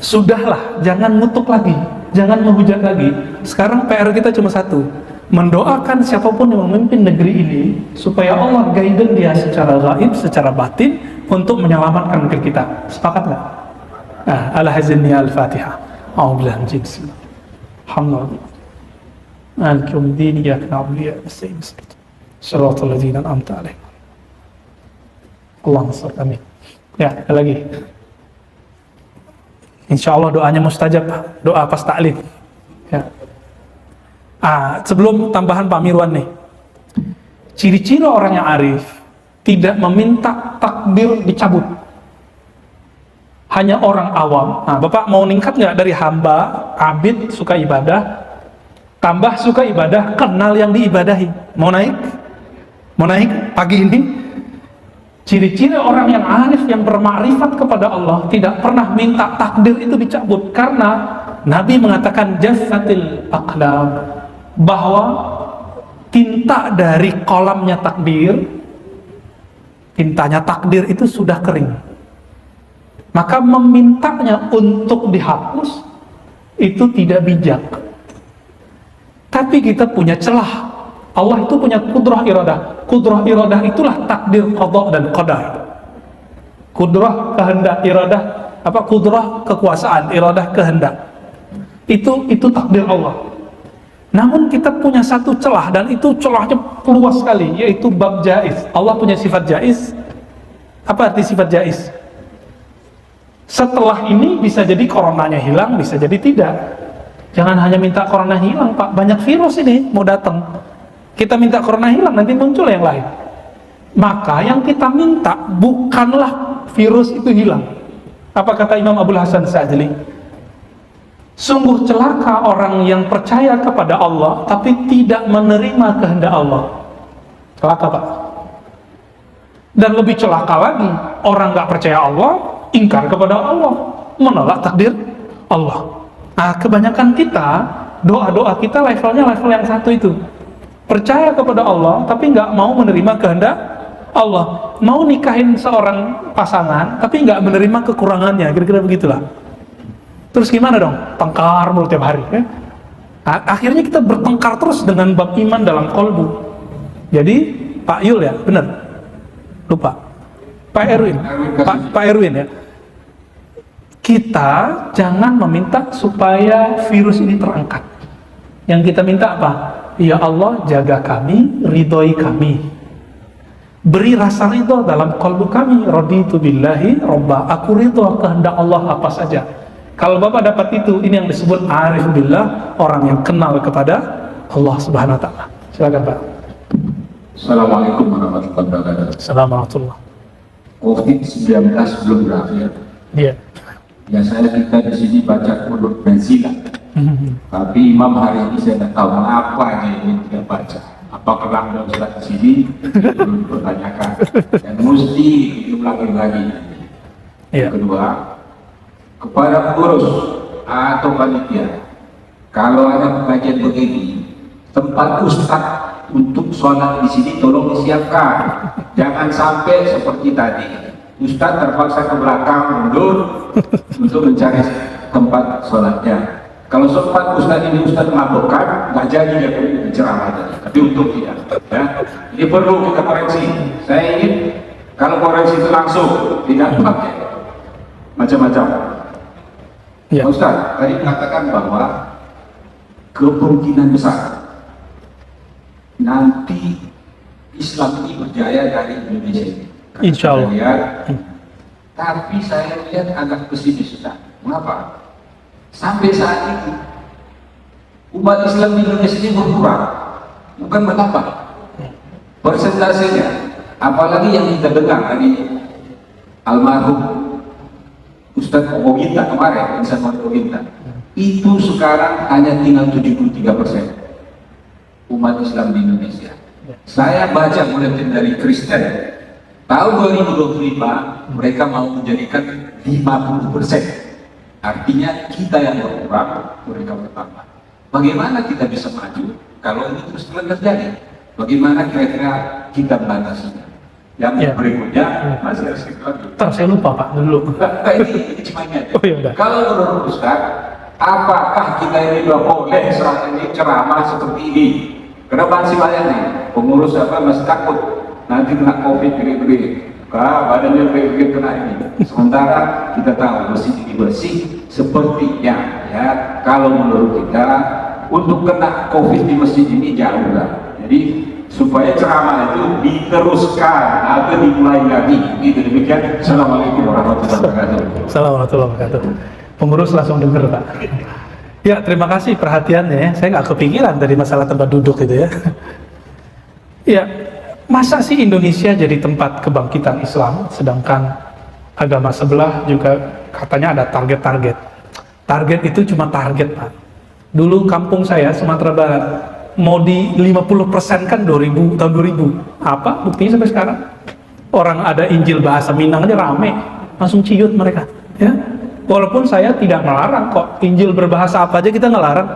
sudahlah, jangan ngutuk lagi, jangan menghujat lagi. Sekarang PR kita cuma satu, mendoakan siapapun yang memimpin negeri ini supaya Allah guide dia secara gaib, secara batin untuk menyelamatkan negeri kita. Sepakat nggak? Al-Hazinni Al-Fatihah. A'udzubillahi minasy syaitonir rajim. Alhamdulillah. Maliki yaumiddin, iyyaka na'budu wa iyyaka nasta'in. Shiratal ladzina an'amta 'alaihim. Allahumma shalli amin. Ya, ada lagi. Insya Allah doanya mustajab, doa pas taklim. Ya. Sebelum tambahan Pak Mirwan nih, ciri-ciri orang yang arif tidak meminta takdir dicabut. Hanya orang awam. Bapak mau ningkat nggak dari hamba, abid, suka ibadah, tambah suka ibadah, kenal yang diibadahi. Mau naik? Mau naik pagi ini? Ciri-ciri orang yang arif, yang bermakrifat kepada Allah, tidak pernah minta takdir itu dicabut, karena Nabi mengatakan jaffatil aqlam, bahwa tinta dari kolamnya takdir, tintanya takdir itu sudah kering. Maka memintanya untuk dihapus itu tidak bijak. Tapi kita punya celah. Allah itu punya kudrah iradah. Kudrah iradah itulah takdir qada dan qadar. Kudrah kehendak, iradah kudrah kekuasaan, iradah kehendak. Itu takdir Allah. Namun kita punya satu celah, dan itu celahnya luas sekali, yaitu bab jaiz. Allah punya sifat jaiz. Apa arti sifat jaiz? Setelah ini bisa jadi coronanya hilang, bisa jadi tidak. Jangan hanya minta corona hilang, Pak. Banyak virus ini mau datang. Kita minta corona hilang, nanti muncul yang lain. Maka yang kita minta bukanlah virus itu hilang. Apa kata Imam Abdul Hasan Sa'dili? Sungguh celaka orang yang percaya kepada Allah tapi tidak menerima kehendak Allah. Celaka, Pak. Dan lebih celaka lagi, orang nggak percaya Allah, ingkar kepada Allah, menolak takdir Allah. Kebanyakan kita, doa-doa kita levelnya level yang satu itu. Percaya kepada Allah tapi nggak mau menerima kehendak Allah. Mau nikahin seorang pasangan tapi nggak menerima kekurangannya, kira-kira begitulah. Terus gimana dong? Tengkar mulu tiap hari ya? Akhirnya kita bertengkar terus dengan bab iman dalam kolbu. Jadi Pak Yul ya, benar? Lupa Pak Erwin. Pak Erwin ya, kita jangan meminta supaya virus ini terangkat. Yang kita minta apa? Ya Allah, jaga kami, ridhoi kami, beri rasa ridho dalam kalbu kami. Raditu billahi robba, aku ridho kehendak Allah apa saja. Kalau Bapak dapat itu, ini yang disebut arif billah, orang yang kenal kepada Allah Subhanahu wa ta'ala. Silakan Pak. Assalamualaikum warahmatullahi wabarakatuh. Assalamualaikum. COVID-19 belum berakhir. Iya. Biasanya kita di sini baca Qur'an Benzila. Tapi Imam hari ini saya tidak tahu apa yang tidak baca. Apakah Anda Ustaz di sini? Belum dipertanyakan. Dan mesti diulangi lagi. Iya. Kedua, kepada pengurus atau panitia, kalau ada pengajian begini, tempat ustaz untuk sholat di sini tolong disiapkan. Jangan sampai seperti tadi, ustaz terpaksa ke belakang mundur untuk mencari tempat sholatnya. Kalau sempat ustaz ini ustaz mabukkan, nggak jadi dia berceramah tadi. Tapi untuk dia, ya, ini perlu kita koreksi. Saya ingin kalau koreksi itu langsung, tidak pakai macam-macam. Ya. Ustaz, tadi mengatakan bahwa kemungkinan besar nanti Islam ini berjaya dari Indonesia ini. Insya Allah. Lihat, tapi saya lihat agak pesimis, Ustaz. Mengapa? Sampai saat ini umat Islam di Indonesia ini berkurang, bukan bertambah. Persentasenya, apalagi yang kita dengar dari almarhum Ustadz Oginta kemarin, Insan Oginta, itu sekarang hanya tinggal 73% umat Islam di Indonesia. Saya baca buletin dari Kristen, tahun 2025 mereka mau menjadikan 50%. Artinya kita yang berkurang, mereka bertambah. Bagaimana kita bisa maju kalau ini terus terjadi? Bagaimana kira-kira kita mengatasinya? Yang berikutnya masih harus kita lanjut. Saya lupa Pak dulu. Ini cuma ini aja. Oh, ya udah. Kalau menurut Ustaz, apakah kita ini boleh saat ini ceramah seperti ini? Karena masih banyak nih pengurus masih takut nanti kena COVID gede-gede, badannya gede-gede kena ini. Sementara kita tahu bersih sepertinya ya, kalau menurut kita untuk kena COVID di masjid ini jauh lah. Jadi supaya ceramah itu diteruskan atau dimulai lagi. Gitu demikian. Assalamualaikum warahmatullahi wabarakatuh. Assalamualaikum warahmatullahi wabarakatuh. Pengurus langsung dengar Pak. Ya, terima kasih perhatiannya ya. Saya nggak kepikiran dari masalah tempat duduk itu ya. Ya, masa sih Indonesia jadi tempat kebangkitan Islam, sedangkan agama sebelah juga katanya ada target-target. Target itu cuma target Pak. Dulu kampung saya Sumatera Barat mau di 50% kan tahun 2000. Apa buktinya sampai sekarang? Orang ada Injil bahasa Minang aja rame, langsung ciut mereka ya. Walaupun saya tidak melarang kok, Injil berbahasa apa aja kita ngelarang.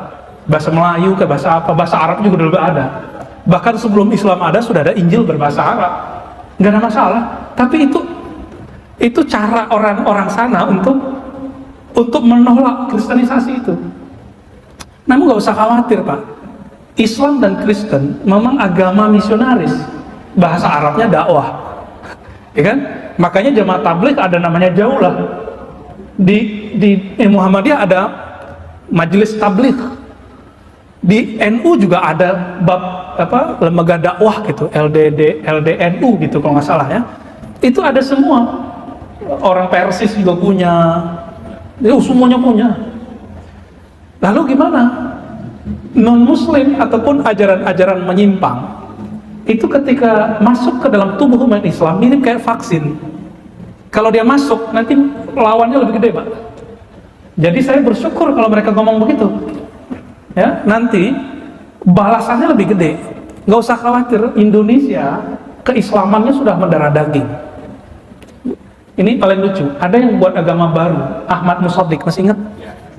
Bahasa Melayu ke bahasa apa, bahasa Arab juga dulu ada. Bahkan sebelum Islam ada sudah ada Injil berbahasa Arab, nggak ada masalah. Tapi itu cara orang-orang sana untuk menolak kristenisasi itu. Namun nggak usah khawatir Pak, Islam dan Kristen memang agama misionaris, bahasa Arabnya dakwah, ya kan? Makanya jamaah tabligh ada namanya Jaulah. Di Muhammadiyah ada majelis tabligh, di NU juga ada lembaga dakwah gitu, LDNU gitu kalau nggak salah ya. Itu ada semua, orang Persis juga punya, itu semuanya punya. Lalu gimana? Non-Muslim ataupun ajaran-ajaran menyimpang itu ketika masuk ke dalam tubuh umat Islam ini kayak vaksin. Kalau dia masuk, nanti lawannya lebih gede Pak. Jadi saya bersyukur kalau mereka ngomong begitu ya, nanti balasannya lebih gede. Nggak usah khawatir, Indonesia keislamannya sudah mendarah daging. Ini paling lucu, ada yang buat agama baru, Ahmad Musaddiq, masih ingat?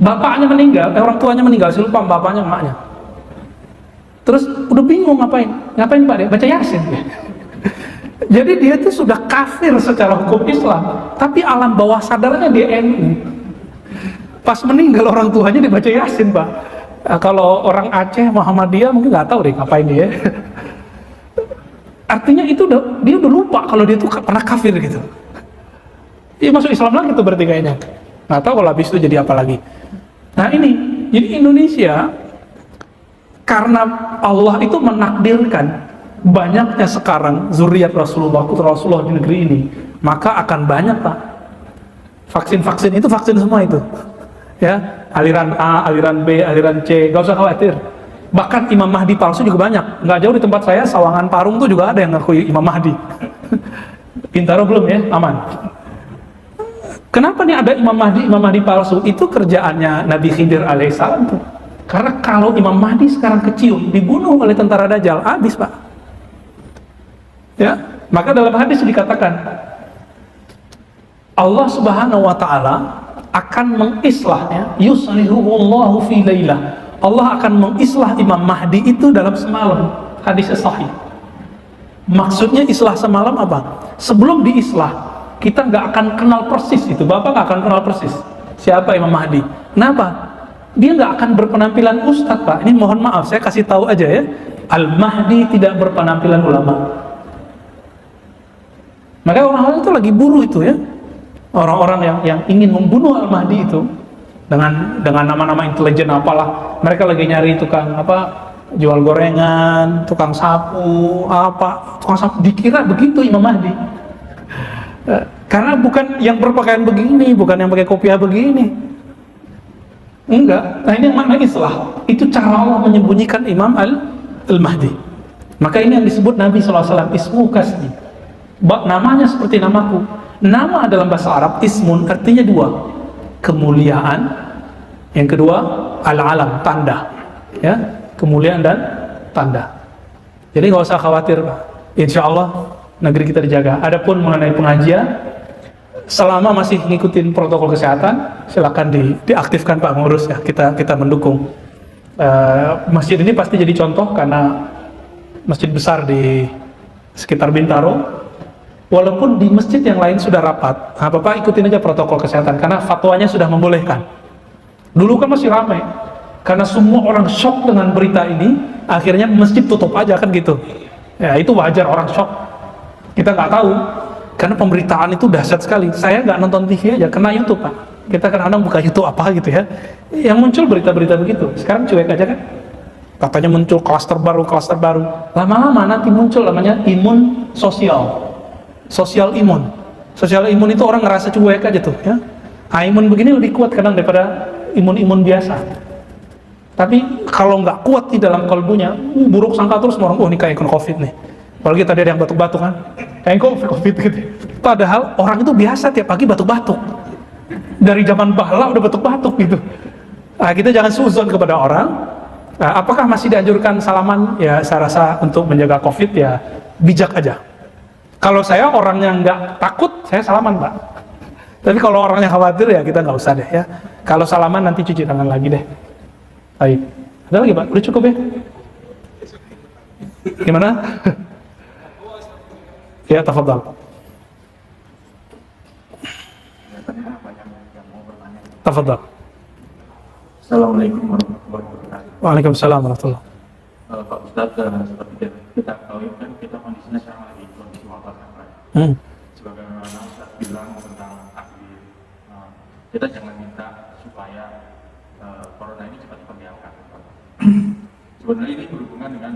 Bapaknya meninggal, orang tuanya meninggal, saya lupa bapaknya emaknya. Terus udah bingung ngapain Pak dia? Baca Yasin ya. Jadi dia itu sudah kafir secara hukum Islam, tapi alam bawah sadarnya dia NU. Pas meninggal orang tuanya dibaca Yasin Pak. Kalau orang Aceh Muhammadiyah mungkin nggak tahu deh ngapain dia. Artinya itu dia udah lupa kalau dia itu pernah kafir gitu. Dia masuk Islam lagi tuh berarti kayaknya. Nggak tahu kalau habis itu jadi apa lagi. Nah ini, jadi Indonesia karena Allah itu menakdirkan banyaknya sekarang zuriat Rasulullah, putra Rasulullah di negeri ini, maka akan banyak Pak. Vaksin itu vaksin semua itu. Ya, aliran A, aliran B, aliran C, gak usah khawatir. Bahkan Imam Mahdi palsu juga banyak. Nggak jauh di tempat saya, Sawangan Parung tuh juga ada yang ngaku Imam Mahdi. Bintaro belum ya, aman. Kenapa nih ada Imam Mahdi palsu? Itu kerjaannya Nabi Khidir alaihissalam tuh. Karena kalau Imam Mahdi sekarang kecium, dibunuh oleh tentara Dajjal, habis Pak. Ya, maka dalam hadis dikatakan Allah Subhanahu wa taala akan mengislahnya, yuslihuhullahu fi lailah. Allah akan mengislah Imam Mahdi itu dalam semalam. Hadis sahih. Maksudnya islah semalam apa? Sebelum diislah, kita nggak akan kenal persis itu. Bapak nggak akan kenal persis siapa Imam Mahdi. Kenapa? Dia nggak akan berpenampilan ustadz Pak. Ini mohon maaf, saya kasih tahu aja ya. Al-Mahdi tidak berpenampilan ulama. Maka orang-orang itu lagi buru itu ya, orang-orang yang ingin membunuh Al-Mahdi itu dengan nama-nama intelijen apalah. Mereka lagi nyari tukang jual gorengan, tukang sapu, tukang sapu, dikira begitu Imam Mahdi. Karena bukan yang berpakaian begini, bukan yang pakai kopiah begini. Enggak. Nah ini yang makna islah. Itu cara Allah menyembunyikan Imam Al-Mahdi. Maka ini yang disebut Nabi SAW, ismu kasdi. Namanya seperti namaku. Nama dalam bahasa Arab, ismun, artinya dua. Kemuliaan. Yang kedua, al-alam, tanda. Ya, kemuliaan dan tanda. Jadi nggak usah khawatir, Pak. Insya Allah negeri kita dijaga. Adapun mengenai pengajian, selama masih ngikutin protokol kesehatan, silakan diaktifkan Pak Pengurus ya. Kita mendukung. Masjid ini pasti jadi contoh karena masjid besar di sekitar Bintaro. Walaupun di masjid yang lain sudah rapat, Bapak ikutin aja protokol kesehatan karena fatwanya sudah membolehkan. Dulu kan masih ramai karena semua orang shock dengan berita ini, akhirnya masjid tutup aja kan gitu. Ya itu wajar orang shock. Kita nggak tahu, karena pemberitaan itu dahsyat sekali. Saya nggak nonton TV aja, kena YouTube Pak. Kita kadang-kadang buka YouTube apa gitu ya, yang muncul berita-berita begitu. Sekarang cuek aja kan. Katanya muncul klaster baru. Lama-lama nanti muncul namanya imun sosial. Sosial imun. Sosial imun itu orang ngerasa cuek aja tuh ya. Imun begini lebih kuat kadang daripada imun biasa. Tapi kalau nggak kuat di dalam kalbunya, buruk sangka terus orang, oh ini kayak COVID nih. Apalagi tadi ada yang batuk-batuk kan, kayak COVID gitu. Padahal orang itu biasa tiap pagi batuk-batuk. Dari zaman bahla udah batuk-batuk gitu. Nah, kita jangan suzon kepada orang. Nah, apakah masih dianjurkan salaman? Ya saya rasa untuk menjaga COVID ya bijak aja. Kalau saya orang yang nggak takut, saya salaman Pak. Tapi kalau orangnya khawatir ya kita nggak usah deh ya. Kalau salaman nanti cuci tangan lagi deh. Baik. Ada lagi Pak? Udah cukup ya? Gimana? Ya, tafadhal. Tafadhal. Assalamualaikum warahmatullahi wabarakatuh. Waalaikumsalam warahmatullahi. Pak Ustadz, seperti kita tahu kan kita kondisinya sekarang lagi kondisi wabah kan Pak. Sebagaimana Ustadz bilang tentang takdir, kita jangan minta supaya corona ini cepat dipergialkan. Sebenarnya ini berhubungan dengan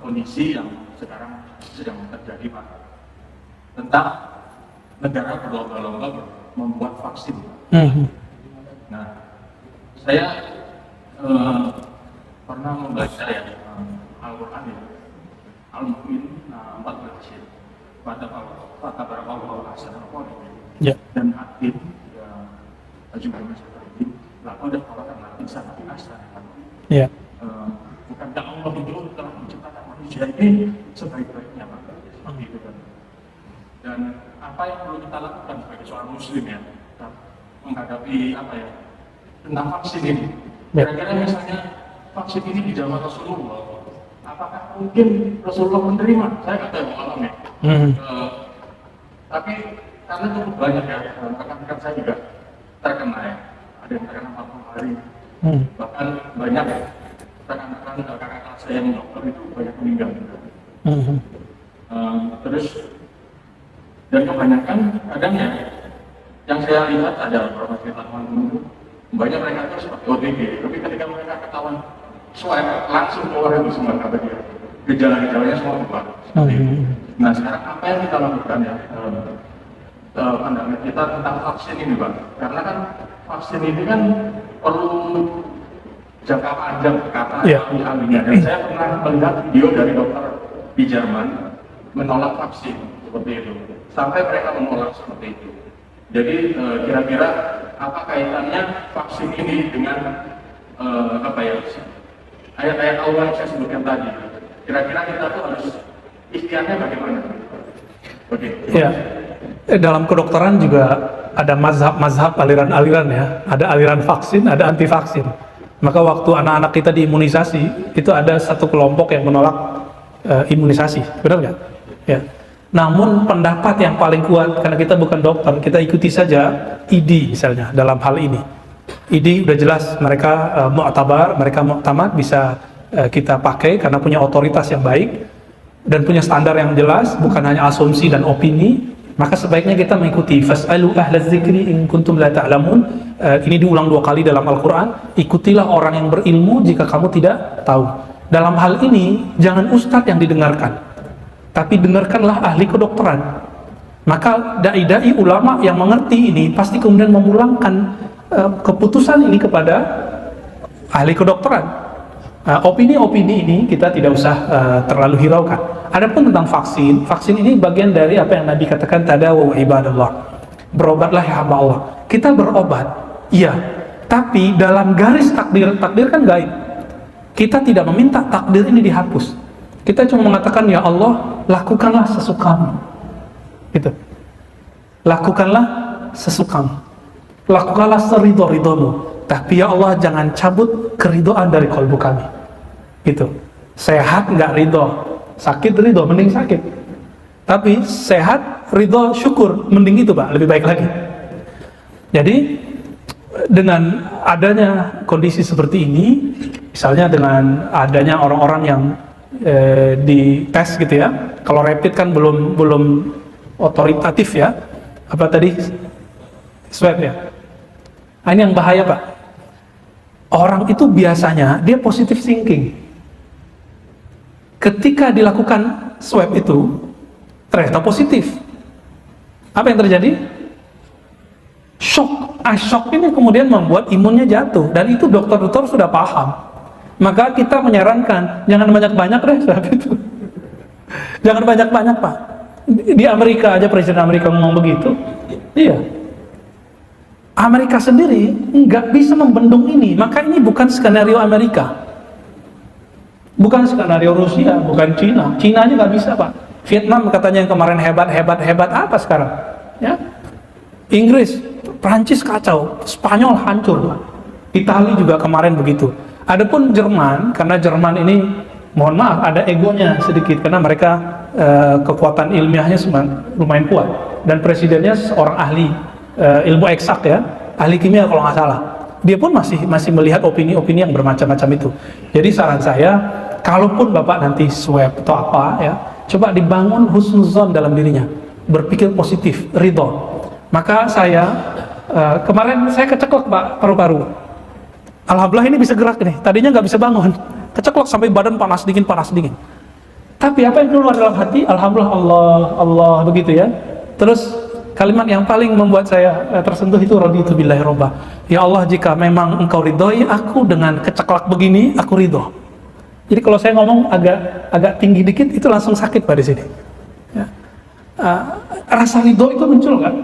kondisi yang sekarang sedang terjadi Pak, tentang negara berlomba-lomba membuat vaksin. Nah, saya pernah membaca ya Al-Quran ya, Al-Mu'min 14 ya, pada Allah Ya. dan hakim juga seperti lalu ada kawasan insan asal. Ya. Bukankah Allah itu telah menciptakan manusia ini sebaik-baiknya Pak? Seperti itu kan. Dan apa yang perlu kita lakukan sebagai seorang muslim ya, menghadapi apa ya, tentang vaksin ini. Kira-kira misalnya vaksin ini di zaman Rasulullah, apakah mungkin Rasulullah menerima? Saya nggak tahu malamnya. Tapi karena cukup banyak ya, rekan-rekan saya juga terkena ya, ada yang terkena 40 hari. Bahkan banyak rekan-rekan kakak kelas saya yang dokter itu banyak meninggal. Terus dan kebanyakan kadang ya yang saya lihat ada beberapa cerita itu banyak mereka itu seperti OTG, tapi ketika mereka ketahuan swab langsung keluar itu semua kata dia gejala-gejalanya semua berubah. Nah sekarang apa yang kita lakukan ya, pandangan kita tentang vaksin ini Pak, karena kan vaksin ini kan perlu jangka panjang kata ahlinya. Dan saya pernah melihat video dari dokter di Jerman menolak vaksin seperti itu, sampai mereka menolak seperti itu. Jadi kira-kira apa kaitannya vaksin ini dengan apa ya, ayat-ayat Allah yang saya sebutkan tadi? Kira-kira kita tuh harus ikhtiarnya bagaimana? Oke. Ya. Dalam kedokteran juga ada mazhab-mazhab, aliran-aliran ya. Ada aliran vaksin, ada anti vaksin. Maka waktu anak-anak kita diimunisasi, itu ada satu kelompok yang menolak imunisasi, benar nggak? Ya. Namun pendapat yang paling kuat, karena kita bukan dokter, kita ikuti saja ID misalnya dalam hal ini. ID udah jelas mereka mu'tabar, mereka muktamad, bisa kita pakai karena punya otoritas yang baik dan punya standar yang jelas, bukan hanya asumsi dan opini. Maka sebaiknya kita mengikuti fas'alu ahlaz zikri in kuntum la ta'lamun. Ini diulang 2 kali dalam Al-Quran. Ikutilah orang yang berilmu jika kamu tidak tahu. Dalam hal ini jangan ustadz yang didengarkan, tapi dengarkanlah ahli kedokteran. Maka dai-dai ulama yang mengerti ini pasti kemudian memulangkan keputusan ini kepada ahli kedokteran. Opini-opini ini kita tidak usah terlalu hiraukan. Adapun tentang vaksin, vaksin ini bagian dari apa yang Nabi katakan, tadawu ibadallah, berobatlah ya hamba Allah. Kita berobat, iya, tapi dalam garis takdir kan gaib. Kita tidak meminta takdir ini dihapus. Kita cuma mengatakan, ya Allah, lakukanlah sesukamu. Gitu. Lakukanlah sesukamu. Lakukanlah seridho-ridhomu. Tapi ya Allah, jangan cabut keridhaan dari kalbu kami. Gitu. Sehat nggak ridho, sakit ridho, mending sakit. Tapi sehat, ridho, syukur, mending itu Pak, lebih baik lagi. Jadi dengan adanya kondisi seperti ini, misalnya dengan adanya orang-orang yang dites gitu ya, kalau rapid kan belum otoritatif ya, apa tadi, swab ya. Nah, ini yang bahaya Pak. Orang itu biasanya dia positive thinking. Ketika dilakukan swab itu ternyata positif. Apa yang terjadi? Shock. Shock ini kemudian membuat imunnya jatuh, dan itu dokter-dokter sudah paham. Maka kita menyarankan jangan banyak-banyak deh swab itu. Jangan banyak-banyak Pak. Di Amerika aja Presiden Amerika ngomong begitu. Iya. Amerika sendiri nggak bisa membendung ini, maka ini bukan skenario Amerika. Bukan skenario Rusia, bukan Cina. Cina aja nggak bisa Pak. Vietnam katanya yang kemarin hebat apa sekarang? Ya. Inggris, Prancis kacau, Spanyol hancur Pak. Italia juga kemarin begitu. Adapun Jerman, karena Jerman ini mohon maaf ada egonya sedikit, karena mereka kekuatan ilmiahnya lumayan kuat, dan presidennya seorang ahli ilmu eksak ya, ahli kimia kalau nggak salah. Dia pun masih melihat opini-opini yang bermacam-macam itu. Jadi saran saya, kalaupun Bapak nanti swab atau apa ya, coba dibangun husnuzon dalam dirinya, berpikir positif, ridho. Maka saya kemarin saya keceklek Pak paru-paru. Alhamdulillah ini bisa gerak nih. Tadinya nggak bisa bangun, keceklek sampai badan panas dingin. Tapi apa yang keluar dalam hati? Alhamdulillah, Allah begitu ya. Terus kalimat yang paling membuat saya tersentuh itu raditu billahi robba. Ya Allah, jika memang Engkau ridhoi aku dengan keceklek begini, aku ridho. Jadi kalau saya ngomong agak tinggi dikit, itu langsung sakit Pak di sini. Ya. Rasa ridho itu muncul kan?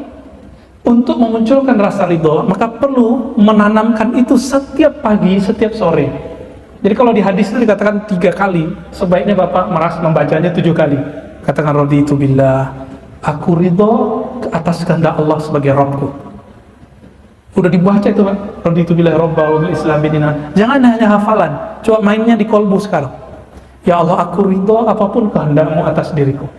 Untuk memunculkan rasa ridho, maka perlu menanamkan itu setiap pagi, setiap sore. Jadi kalau di hadis itu dikatakan 3 kali, sebaiknya Bapak membacanya 7 kali. Katakan raditu billah, aku ridho atas kehendak Allah sebagai Rabbku. Udah dibaca itu Pak, raditu billahi robba wa bil Islam dinina. Jangan hanya hafalan, coba mainnya di kolbu sekarang. Ya Allah, aku ridho apapun kehendak-Mu atas diriku.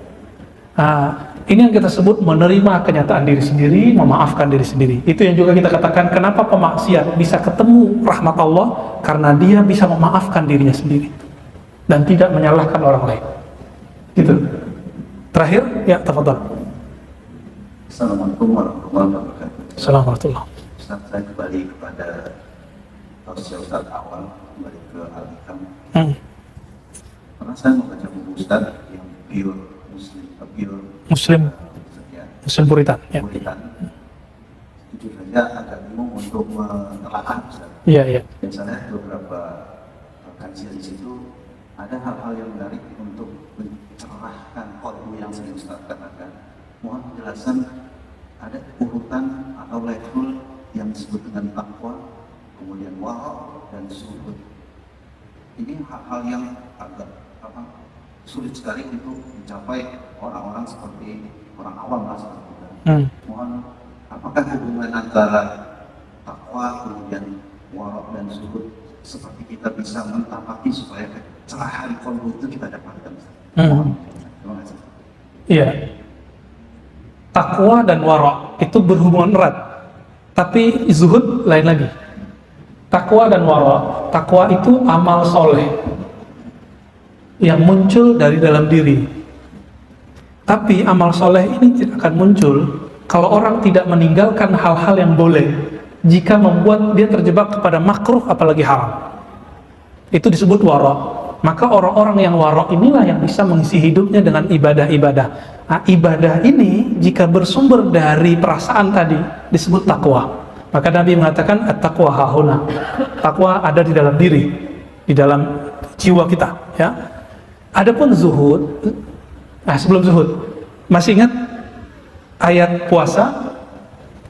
Ini yang kita sebut menerima kenyataan diri sendiri, memaafkan diri sendiri. Itu yang juga kita katakan kenapa pemaksiat bisa ketemu rahmat Allah, karena dia bisa memaafkan dirinya sendiri dan tidak menyalahkan orang lain. Gitu. Terakhir, ya tafadhal. Assalamualaikum warahmatullahi wabarakatuh. Assalamualaikum. Ustaz, saya kembali kepada Ustaz awal, kembali ke Al-Hikam. Karena saya membaca buku Ustaz yang pure Muslim Puritan. Ya. Puritan. Jujur saja agak bingung untuk menelaah Ustaz. Iya. Misalnya beberapa kajian di situ ada hal-hal yang menarik untuk mencerahkan kolbu yang sering Ustaz katakan. Mohon penjelasan, ada urutan atau level yang disebut dengan takwa, kemudian wara dan zuhud. Ini hal-hal yang agak sulit sekali untuk dicapai orang-orang seperti orang awam lah seperti itu. Mohon, apakah hubungan antara takwa kemudian wara dan zuhud seperti kita bisa mentapaki supaya kecerahan kolbu itu kita dapatkan? Terima kasih. Iya. Takwa dan wara itu berhubungan erat, tapi zuhud lain lagi. Takwa dan wara, takwa itu amal soleh yang muncul dari dalam diri. Tapi amal soleh ini tidak akan muncul kalau orang tidak meninggalkan hal-hal yang boleh, jika membuat dia terjebak kepada makruh apalagi haram. Itu disebut wara. Maka orang-orang yang warok inilah yang bisa mengisi hidupnya dengan ibadah-ibadah. Nah, ibadah ini jika bersumber dari perasaan tadi disebut takwa. Maka Nabi mengatakan at-taqwa hahuna. Takwa ada di dalam diri, di dalam jiwa kita, ya. Adapun zuhud, nah sebelum zuhud, masih ingat ayat puasa?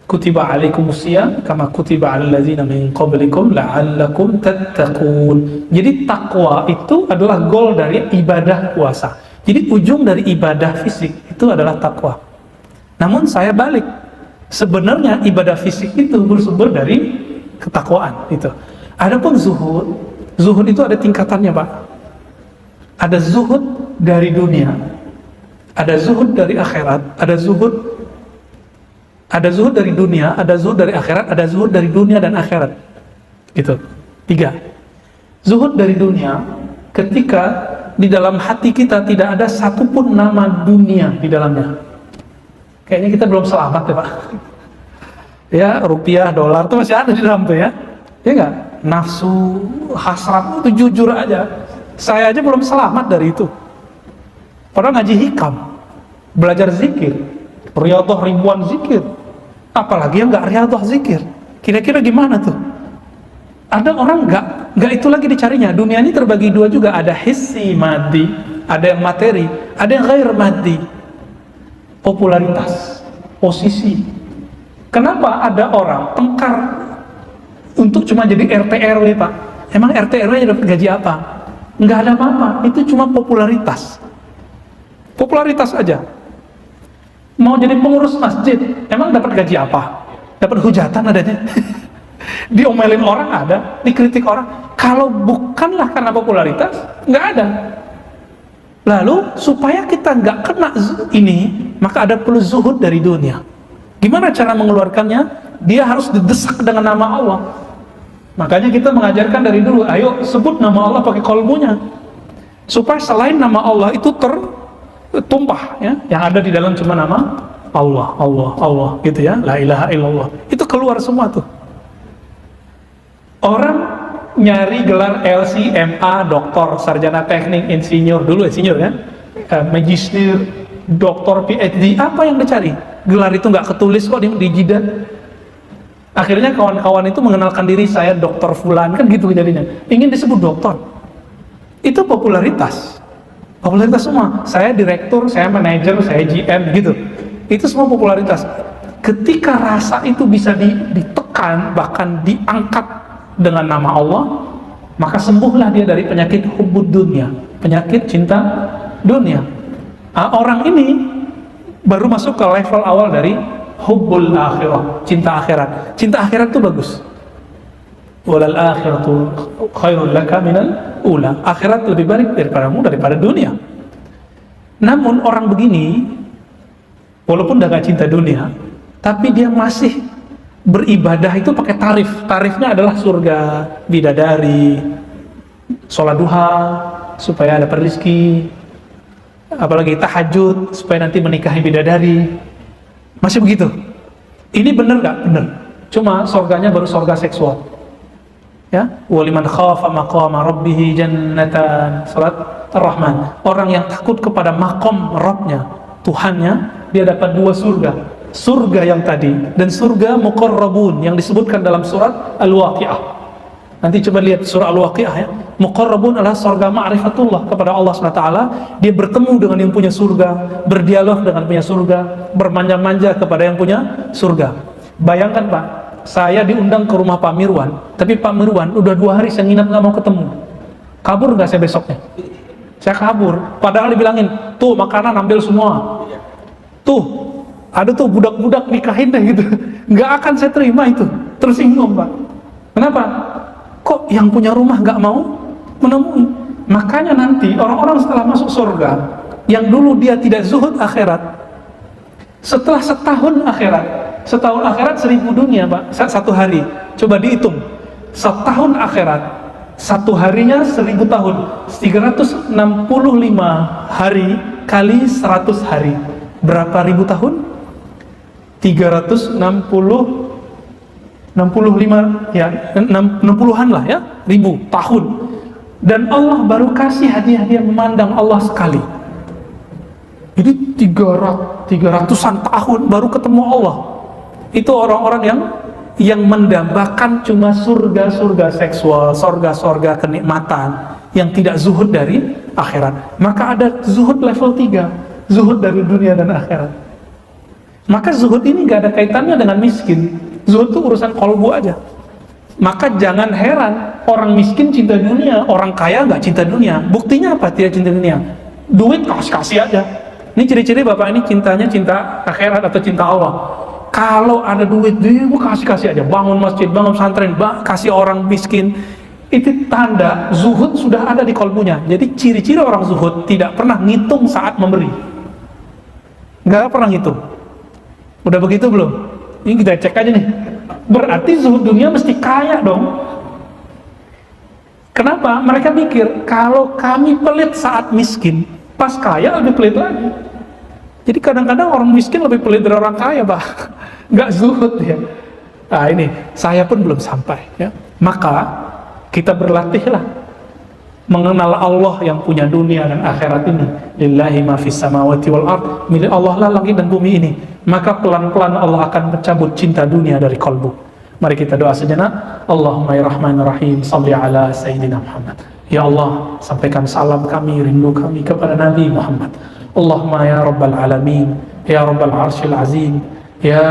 Kutiba alaikumusiyam kama kutiba alal ladzina min qablikum la'allakum tattaqun. Jadi takwa itu adalah goal dari ibadah puasa. Jadi ujung dari ibadah fisik itu adalah takwa. Namun saya balik, sebenarnya ibadah fisik itu bersumber dari ketakwaan itu. Adapun zuhud, zuhud itu ada tingkatannya, Pak. Ada zuhud dari dunia, ada zuhud dari akhirat, ada zuhud dari dunia, ada zuhud dari akhirat, ada zuhud dari dunia dan akhirat. Gitu. 3. Zuhud dari dunia, ketika di dalam hati kita tidak ada satupun nama dunia di dalamnya. Kayaknya kita belum selamat ya, Pak. Ya, rupiah, dolar itu masih ada di dalam tuh ya. Ya enggak? Nafsu, hasrat itu jujur aja. Saya aja belum selamat dari itu. Padahal ngaji hikam, belajar zikir, riyadhah ribuan zikir. Apalagi yang nggak riyadhah zikir, kira-kira gimana tuh? Ada orang nggak itu lagi dicarinya. Dunia ini terbagi dua juga, ada hissi maddi, ada yang materi, ada yang ghair maddi. Popularitas, posisi. Kenapa ada orang tengkar untuk cuma jadi RT RW, Pak? Emang RT RW dapat gaji apa? Nggak ada apa-apa, itu cuma popularitas. Popularitas aja. Mau jadi pengurus masjid, emang dapat gaji apa? Dapat hujatan adanya. Diomelin orang ada, dikritik orang. Kalau bukanlah karena popularitas, nggak ada. Lalu supaya kita nggak kena ini, maka ada perlu zuhud dari dunia. Gimana cara mengeluarkannya? Dia harus didesak dengan nama Allah. Makanya kita mengajarkan dari dulu, ayo sebut nama Allah pakai kolbunya, supaya selain nama Allah itu tumpah ya, yang ada di dalam cuma nama Allah, Allah, Allah gitu ya, la ilaha illallah, itu keluar semua tuh. Orang nyari gelar LC, MA, doktor, sarjana teknik, insinyur, dulu insinyur ya, magister, doktor, PhD, apa yang dicari? Gelar itu nggak ketulis kok di jidat. Akhirnya kawan-kawan itu mengenalkan diri, saya dokter fulan, kan gitu jadinya, ingin disebut dokter. Itu popularitas. Popularitas semua, saya direktur, saya manajer, saya GM gitu. Itu semua popularitas. Ketika rasa itu bisa ditekan, bahkan diangkat dengan nama Allah, maka sembuhlah dia dari penyakit hubbud dunia, penyakit cinta dunia. Orang ini baru masuk ke level awal dari hubbul akhirah, cinta akhirat. Cinta akhirat itu bagus. Walal akhiratu khairul laka minal ula. Akhirat lebih baik daripada dunia. Namun orang begini, walaupun udah gak cinta dunia, tapi dia masih beribadah itu pakai tarif. Tarifnya adalah surga, bidadari, sholat duha supaya ada rezeki, apalagi tahajud supaya nanti menikahi bidadari. Masih begitu. Ini benar gak? Benar. Cuma surganya baru surga seksual. Ya, waliman khafa maqama rabbih jannatan, salat Ar-Rahman. Orang yang takut kepada makom Rabbnya, Tuhannya, dia dapat 2 surga. Surga yang tadi dan surga muqarrabun yang disebutkan dalam surat Al-Waqi'ah. Nanti coba lihat surah Al-Waqi'ah ya. Muqarrabun adalah surga ma'rifatullah kepada Allah SWT. Dia bertemu dengan yang punya surga, berdialog dengan punya surga, bermanja-manja kepada yang punya surga. Bayangkan Pak, saya diundang ke rumah Pak Mirwan, tapi Pak Mirwan udah 2 hari saya nginap gak mau ketemu. Kabur gak saya besoknya? Saya kabur, padahal dibilangin, tuh makanan ambil semua, tuh ada tuh budak-budak nikahin deh gitu. Gak akan saya terima itu, tersinggung Pak. Kenapa? Kok yang punya rumah gak mau menemui? Makanya nanti orang-orang setelah masuk surga, yang dulu dia tidak zuhud akhirat, setelah setahun akhirat 1000 dunia Pak, 1 hari. Coba dihitung, setahun akhirat, 1 harinya 1000 tahun, 365 hari kali 100 hari, berapa ribu tahun? 365 ya, 60-an lah ya, ribu tahun. Dan Allah baru kasih hadiah dia memandang Allah sekali. Jadi 300-an tahun baru ketemu Allah. Itu orang-orang yang mendambakan cuma surga-surga seksual, surga-surga kenikmatan, yang tidak zuhud dari akhirat. Maka ada zuhud level 3, zuhud dari dunia dan akhirat. Maka zuhud ini gak ada kaitannya dengan miskin. Zuhud itu urusan kolbu aja. Maka jangan heran orang miskin cinta dunia, orang kaya gak cinta dunia. Buktinya apa tidak cinta dunia? Duit kasih aja. Ini ciri-ciri bapak ini cintanya cinta akhirat atau cinta Allah. Kalau ada duit dia kasih aja, bangun masjid, bangun pesantren, kasih orang miskin. Itu tanda zuhud sudah ada di kolbunya. Jadi ciri-ciri orang zuhud tidak pernah ngitung saat memberi. Nggak pernah ngitung. Udah begitu belum? Ini kita cek aja nih. Berarti zuhud dunia mesti kaya dong. Kenapa? Mereka mikir kalau kami pelit saat miskin, pas kaya lebih pelit lagi. Jadi kadang-kadang orang miskin lebih pelit dari orang kaya, Pak. Nggak zuhud ya. Nah ini, saya pun belum sampai ya. Maka kita berlatihlah mengenal Allah yang punya dunia dan akhirat ini. Lillahi ma fis samawati wal ard, milik Allah lah langit dan bumi ini. Maka pelan-pelan Allah akan mencabut cinta dunia dari kalbu. Mari kita doa sejenak. Allahumma ya Rahmanir Rahim, salli ala Sayyidina Muhammad. Ya Allah, sampaikan salam kami, rindu kami kepada Nabi Muhammad. Allahumma ya Rabbal Alamin, ya Rabbal Arshil Azim, ya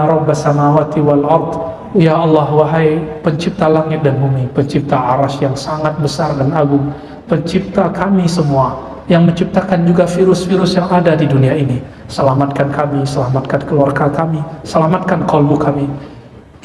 Rabbas Samawati wal Ard. Ya Allah, wahai pencipta langit dan bumi, pencipta arasy yang sangat besar dan agung, pencipta kami semua, yang menciptakan juga virus-virus yang ada di dunia ini. Selamatkan kami, selamatkan keluarga kami, selamatkan kalbu kami.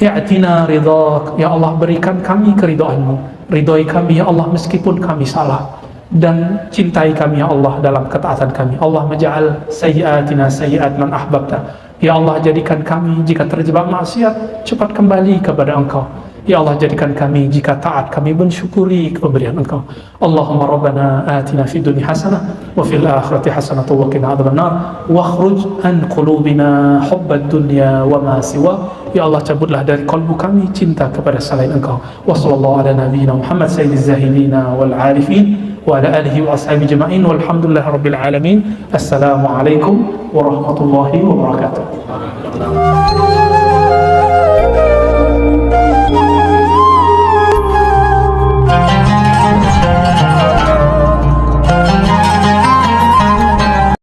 Ya'tina ridhak, ya Allah, berikan kami keridhaan-Mu. Ridhoi kami ya Allah meskipun kami salah, dan cintai kami ya Allah dalam ketaatan kami. Allah maj'al sayyi'atina sayyi'at man ahbabta. Ya Allah, jadikan kami jika terjebak maksiat cepat kembali kepada Engkau. Ya Allah, jadikan kami jika taat kami mensyukuri pemberian Engkau. Allahumma rabbana atina fid dunya hasanah wa fil akhirati hasanah wa qina adzabannar wa khruj an qulubina hubbad dunya wa ma siwa. Ya Allah, cabutlah dari kalbu kami cinta kepada selain Engkau. Wa sallallahu ala nabiyyina Muhammad sayyidiz zahidina wal arifin wa ala alihi wa ashabihi jama'in walhamdulillahi rabbil alamin. Assalamualaikum warahmatullahi wabarakatuh.